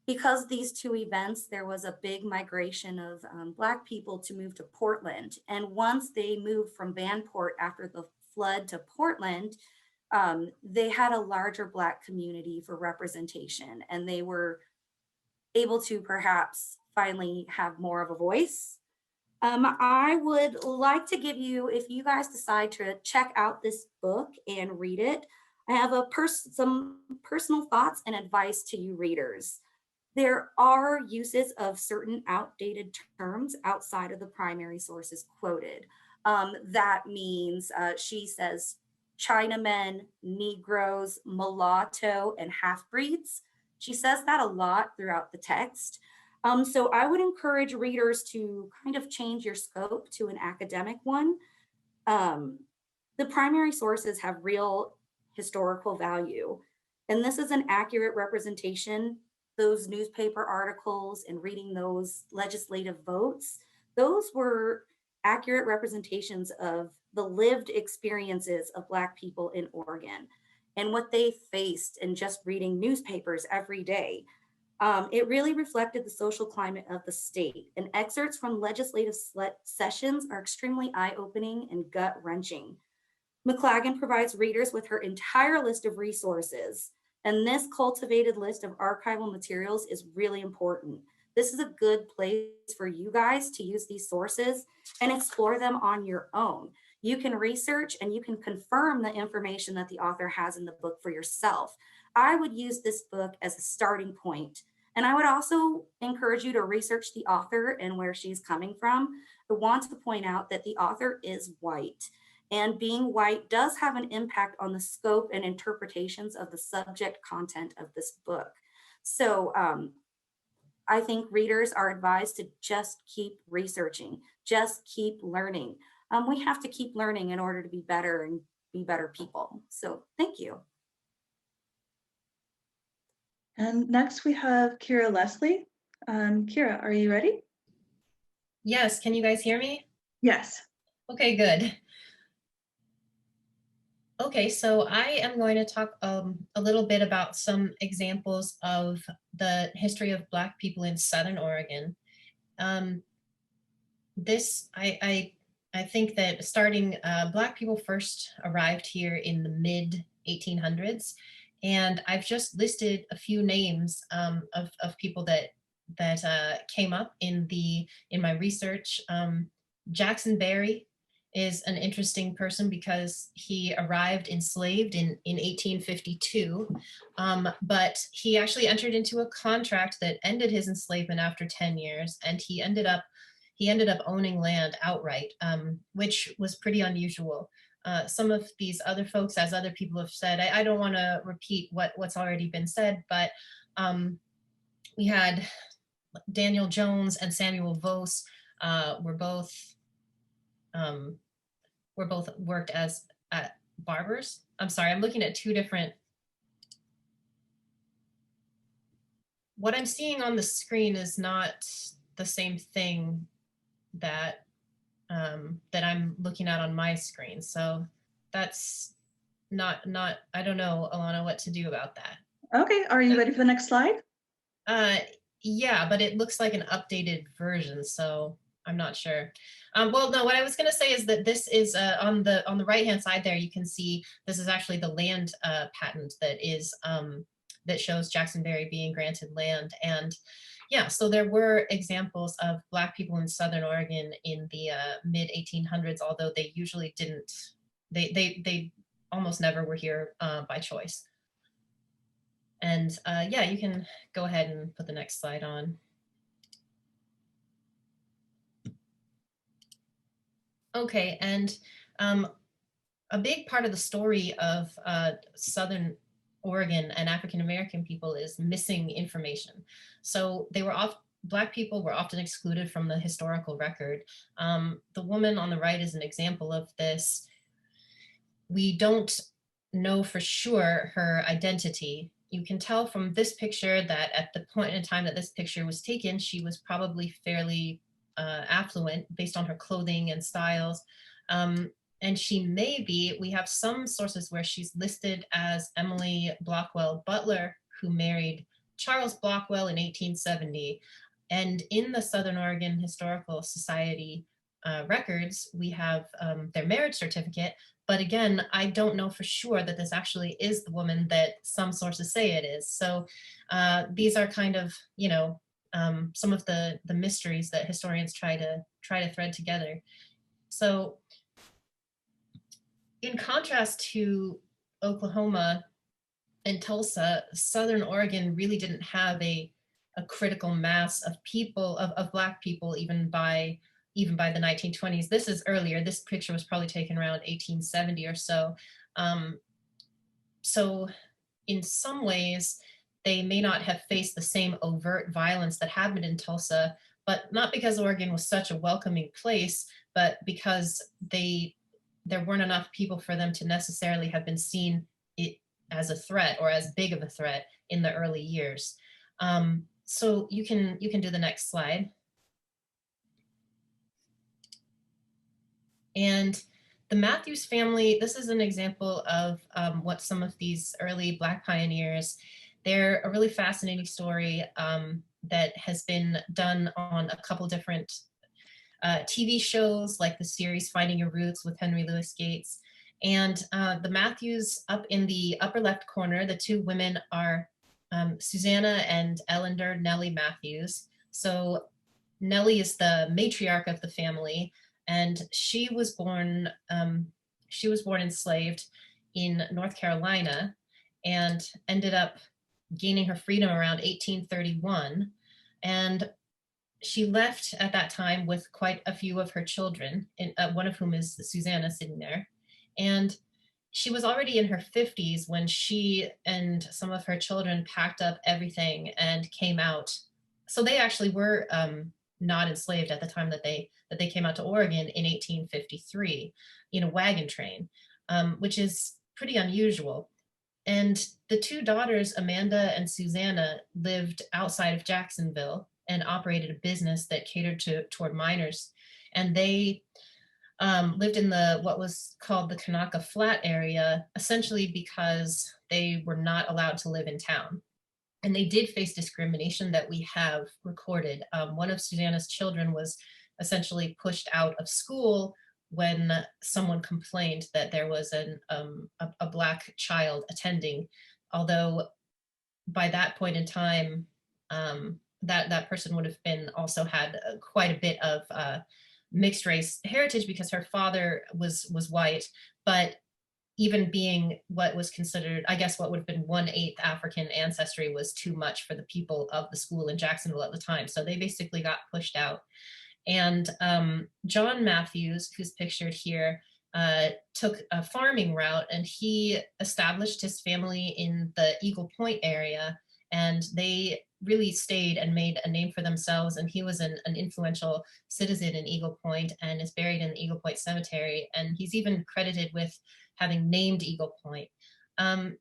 because these two events, there was a big migration of Black people to move to Portland. And once they moved from Vanport after the flood to Portland, they had a larger Black community for representation, and they were able to perhaps finally have more of a voice. I would like to give you, if you guys decide to check out this book and read it, I have some personal thoughts and advice to you readers. There are uses of certain outdated terms outside of the primary sources quoted. That means she says Chinamen, Negroes, mulatto, and half-breeds. She says that a lot throughout the text. So I would encourage readers to kind of change your scope to an academic one. The primary sources have real historical value, and this is an accurate representation. Those newspaper articles and reading those legislative votes, those were accurate representations of the lived experiences of Black people in Oregon and what they faced in just reading newspapers every day. It really reflected the social climate of the state, and excerpts from legislative sessions are extremely eye-opening and gut-wrenching. McLagan provides readers with her entire list of resources, and this cultivated list of archival materials is really important. This is a good place for you guys to use these sources and explore them on your own. You can research and you can confirm the information that the author has in the book for yourself. I would use this book as a starting point. And I would also encourage you to research the author and where she's coming from. I want to point out that the author is white, and being white does have an impact on the scope and interpretations of the subject content of this book. So I think readers are advised to just keep researching, just keep learning. We have to keep learning in order to be better and be better people. So thank you. And next we have Kira Leslie. Kira, are you ready? Yes, can you guys hear me? Yes. Okay, good. Okay, so I am going to talk a little bit about some examples of the history of Black people in Southern Oregon. I think that starting, Black people first arrived here in the mid 1800s, and I've just listed a few names of people that came up in my research. Jackson Berry is an interesting person because he arrived enslaved in 1852, but he actually entered into a contract that ended his enslavement after 10 years, and he ended up owning land outright, which was pretty unusual. Some of these other folks, as other people have said, I don't want to repeat what's already been said, but we had Daniel Jones and Samuel Vose were both worked as barbers. I'm sorry, I'm looking at two different. What I'm seeing on the screen is not the same thing that I'm looking at on my screen. So that's not, I don't know, Alana, what to do about that. Okay, are you ready for the next slide? Yeah, but it looks like an updated version, so I'm not sure. Well, no, what I was going to say is that this is on the right-hand side there, you can see this is actually the land patent that shows Jackson Berry being granted land. And yeah, so there were examples of Black people in Southern Oregon in the mid 1800s, although they usually didn't, they almost never were here by choice. And yeah, you can go ahead and put the next slide on. Okay, and a big part of the story of Southern Oregon and African American people is missing information. So Black people were often excluded from the historical record. The woman on the right is an example of this. We don't know for sure her identity. you can tell from this picture that at the point in time that this picture was taken, she was probably fairly affluent based on her clothing and styles. And she may be, we have some sources where she's listed as Emily Blockwell Butler, who married Charles Blockwell in 1870. And in the Southern Oregon Historical Society records, we have their marriage certificate. But again, I don't know for sure that this actually is the woman that some sources say it is. So these are kind of, you know, some of the mysteries that historians try to thread together. So in contrast to Oklahoma and Tulsa, Southern Oregon really didn't have a critical mass of people, of Black people, even by the 1920s. This is earlier. This picture was probably taken around 1870 or so. So in some ways, they may not have faced the same overt violence that happened in Tulsa, but not because Oregon was such a welcoming place, but because there weren't enough people for them to necessarily have been seen it as a threat or as big of a threat in the early years. So you can do the next slide. And the Matthews family, this is an example of what some of these early Black pioneers, they're a really fascinating story that has been done on a couple different TV shows, like the series Finding Your Roots with Henry Louis Gates. And the Matthews, up in the upper left corner, the two women are Susanna and Ellender Nellie Matthews. So Nellie is the matriarch of the family, and she was born enslaved in North Carolina and ended up gaining her freedom around 1831. And she left at that time with quite a few of her children, one of whom is Susanna sitting there. And she was already in her 50s when she and some of her children packed up everything and came out. So they actually were not enslaved at the time that they came out to Oregon in 1853 in a wagon train, which is pretty unusual. And the two daughters, Amanda and Susanna, lived outside of Jacksonville and operated a business that catered toward miners. And they lived in what was called the Kanaka Flat area, essentially because they were not allowed to live in town. And they did face discrimination that we have recorded. One of Susanna's children was essentially pushed out of school when someone complained that there was a Black child attending, although by that point in time, that person would have been also had quite a bit of mixed race heritage because her father was white, but even being what was considered, I guess, what would have been 1/8 African ancestry was too much for the people of the school in Jacksonville at the time. So they basically got pushed out. And John Matthews, who's pictured here, took a farming route, and he established his family in the Eagle Point area, and they really stayed and made a name for themselves. And he was an influential citizen in Eagle Point and is buried in the Eagle Point Cemetery. And he's even credited with having named Eagle Point. And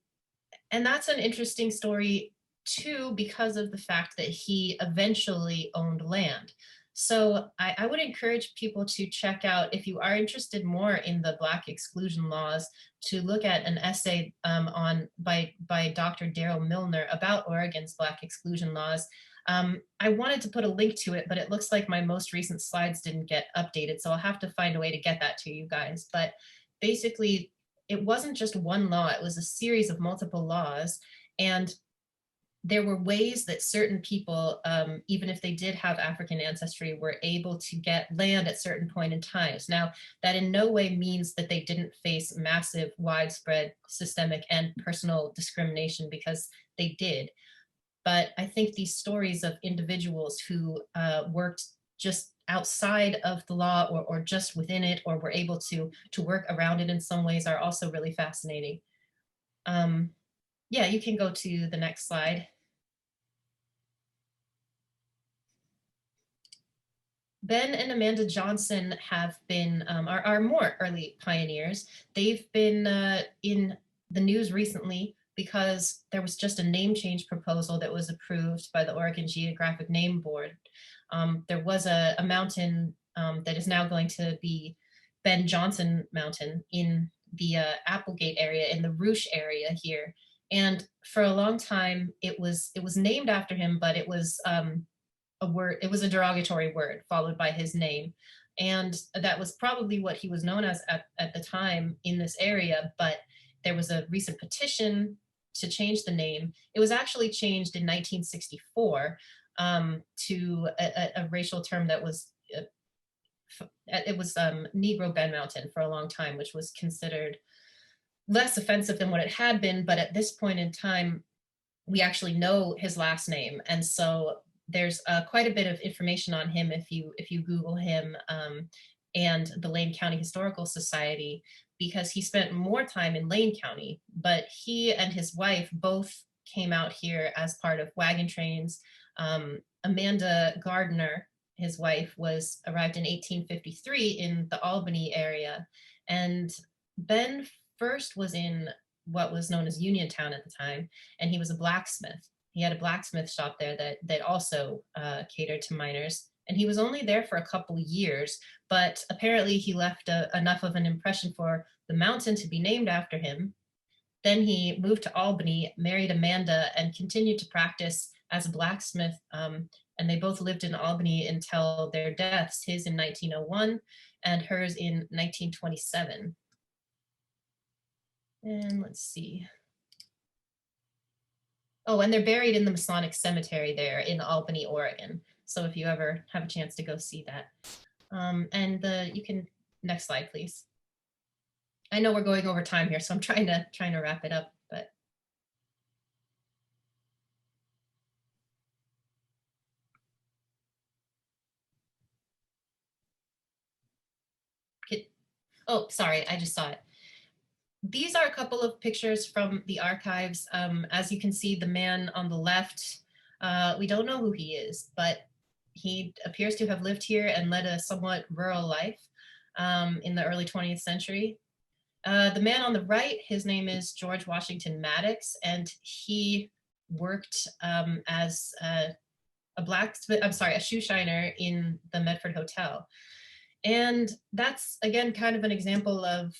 that's an interesting story too, because of the fact that he eventually owned land. So I would encourage people to check out, if you are interested more in the Black exclusion laws, to look at an essay by Dr. Daryl Milner about Oregon's Black exclusion laws. I wanted to put a link to it, but it looks like my most recent slides didn't get updated, so I'll have to find a way to get that to you guys. But basically, it wasn't just one law, it was a series of multiple laws. And there were ways that certain people, even if they did have African ancestry, were able to get land at certain point in times. Now, that in no way means that they didn't face massive, widespread, systemic, and personal discrimination, because they did. But I think these stories of individuals who worked just outside of the law or just within it, or were able to work around it in some ways, are also really fascinating. Yeah, you can go to the next slide. Ben and Amanda Johnson have been, are more early pioneers. They've been in the news recently because there was just a name change proposal that was approved by the Oregon Geographic Name Board. There was a mountain that is now going to be Ben Jonson Mountain in the Applegate area, in the Rouge area here. And for a long time, it was named after him, but it was it was a derogatory word followed by his name. And that was probably what he was known as at the time in this area, but there was a recent petition to change the name. It was actually changed in 1964 to a racial term that was, it was Negro Ben Mountain for a long time, which was considered less offensive than what it had been. But at this point in time, we actually know his last name. And so there's quite a bit of information on him if you Google him and the Lane County Historical Society, because he spent more time in Lane County, but he and his wife both came out here as part of wagon trains. Amanda Gardner, his wife, arrived in 1853 in the Albany area. And Ben first was in what was known as Uniontown at the time, and he was a blacksmith. He had a blacksmith shop there that also catered to miners. And he was only there for a couple years, but apparently he left enough of an impression for the mountain to be named after him. Then he moved to Albany, married Amanda, and continued to practice as a blacksmith. And they both lived in Albany until their deaths, his in 1901 and hers in 1927. And let's see. Oh, and they're buried in the Masonic Cemetery there in Albany, Oregon. So if you ever have a chance to go see that. And you can, next slide, please. I know we're going over time here, so I'm trying to wrap it up, but. Oh, sorry, I just saw it. These are a couple of pictures from the archives. As you can see, the man on the left, we don't know who he is, but he appears to have lived here and led a somewhat rural life in the early 20th century. The man on the right, his name is George Washington Maddox, and he worked as a shoe shiner in the Medford Hotel. And that's, again, kind of an example of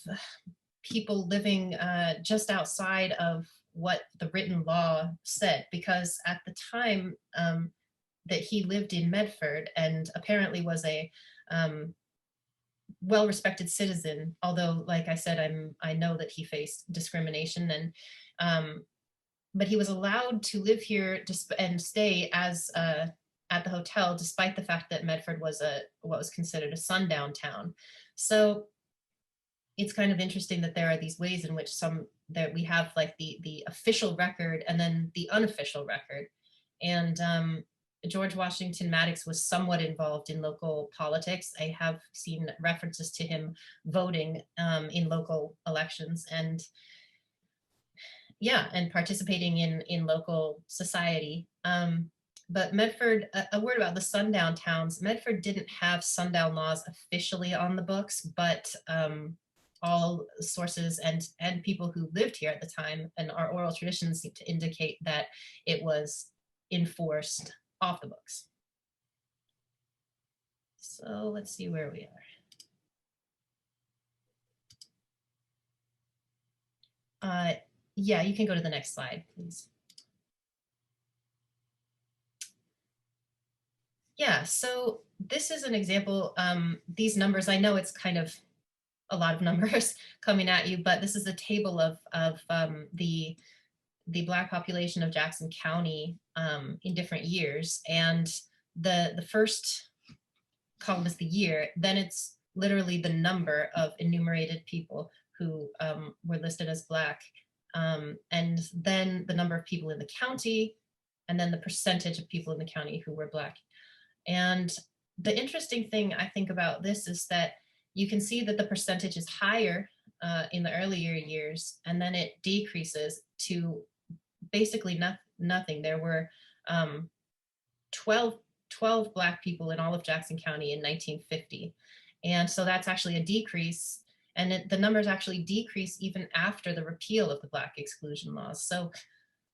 people living just outside of what the written law said, because at the time that he lived in Medford and apparently was a well-respected citizen, although, like I said, I know that he faced discrimination, and but he was allowed to live here and stay as at the hotel, despite the fact that Medford was what was considered a sundown town. So it's kind of interesting that there are these ways in which that we have like the official record and then the unofficial record. And George Washington Maddox was somewhat involved in local politics. I have seen references to him voting in local elections and participating in local society. But Medford, a word about the sundown towns, Medford didn't have sundown laws officially on the books, but all sources and people who lived here at the time and our oral traditions seem to indicate that it was enforced off the books. So let's see where we are. Yeah, you can go to the next slide, please. Yeah, so this is an example. These numbers, I know it's kind of a lot of numbers coming at you, but this is a table of the Black population of Jackson County in different years. And the first column is the year, then it's literally the number of enumerated people who were listed as Black, and then the number of people in the county, and then the percentage of people in the county who were Black. And the interesting thing I think about this is that you can see that the percentage is higher in the earlier years, and then it decreases to basically nothing. There were 12 Black people in all of Jackson County in 1950. And so that's actually a decrease. And the numbers actually decrease even after the repeal of the Black exclusion laws. So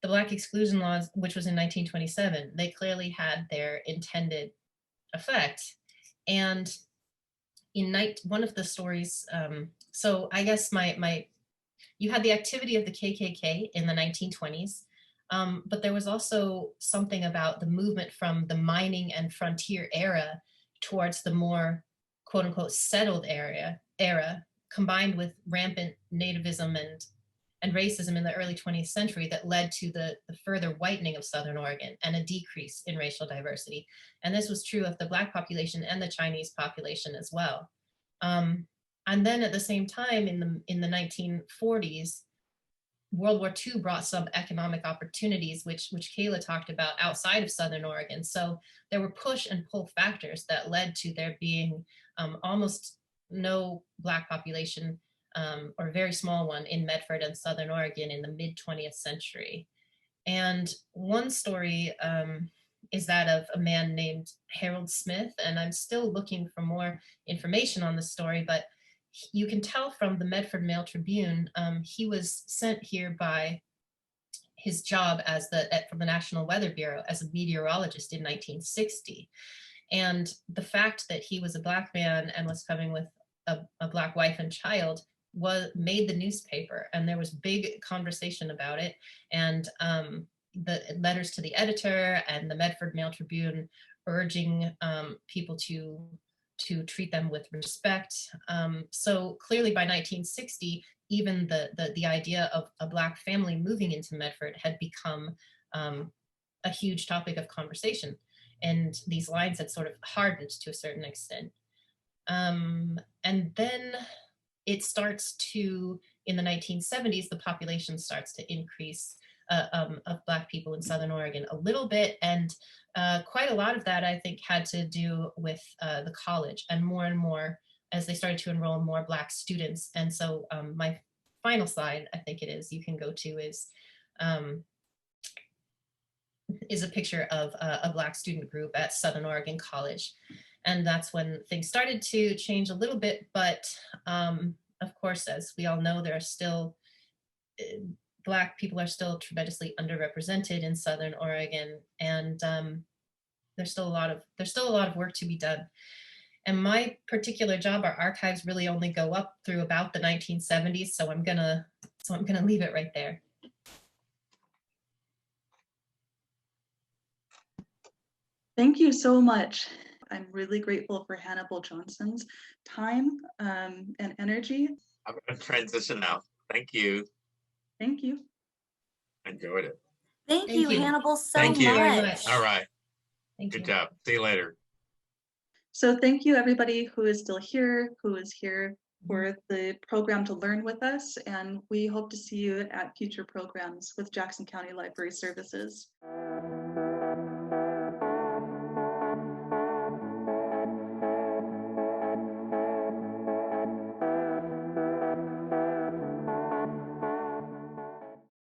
the Black exclusion laws, which was in 1927, they clearly had their intended effect. And one of the stories, so I guess you had the activity of the KKK in the 1920s, but there was also something about the movement from the mining and frontier era towards the more quote unquote settled era, combined with rampant nativism and racism in the early 20th century that led to the further whitening of Southern Oregon and a decrease in racial diversity. And this was true of the Black population and the Chinese population as well. And then at the same time in the 1940s, World War II brought some economic opportunities, which Kayla talked about, outside of Southern Oregon. So there were push and pull factors that led to there being almost no Black population, or a very small one, in Medford and Southern Oregon in the mid 20th century. And one story is that of a man named Harold Smith, and I'm still looking for more information on the story, but you can tell from the Medford Mail Tribune, he was sent here by his job from the National Weather Bureau as a meteorologist in 1960. And the fact that he was a Black man and was coming with a Black wife and child made the newspaper, and there was big conversation about it. And the letters to the editor and the Medford Mail Tribune urging people to treat them with respect. So clearly by 1960, even the idea of a Black family moving into Medford had become a huge topic of conversation. And these lines had sort of hardened to a certain extent. And then it starts to, in the 1970s, the population starts to increase of Black people in Southern Oregon a little bit. And quite a lot of that, I think, had to do with the college, and more as they started to enroll more Black students. And so my final slide, I think it is, you can go to, is a picture of a Black student group at Southern Oregon College. And that's when things started to change a little bit. But of course, as we all know, there are still, Black people are still tremendously underrepresented in Southern Oregon. And there's still a lot of work to be done. And my particular job, our archives really only go up through about the 1970s. So I'm gonna leave it right there. Thank you so much. I'm really grateful for Hannibal Johnson's time and energy. I'm going to transition out. Thank you. Thank you. Enjoyed it. Thank you, Hannibal, so Thank you much. very much. All right. Thank Good you. job. See you later. So thank you, everybody who is still here, who is here for the program to learn with us. And we hope to see you at future programs with Jackson County Library Services.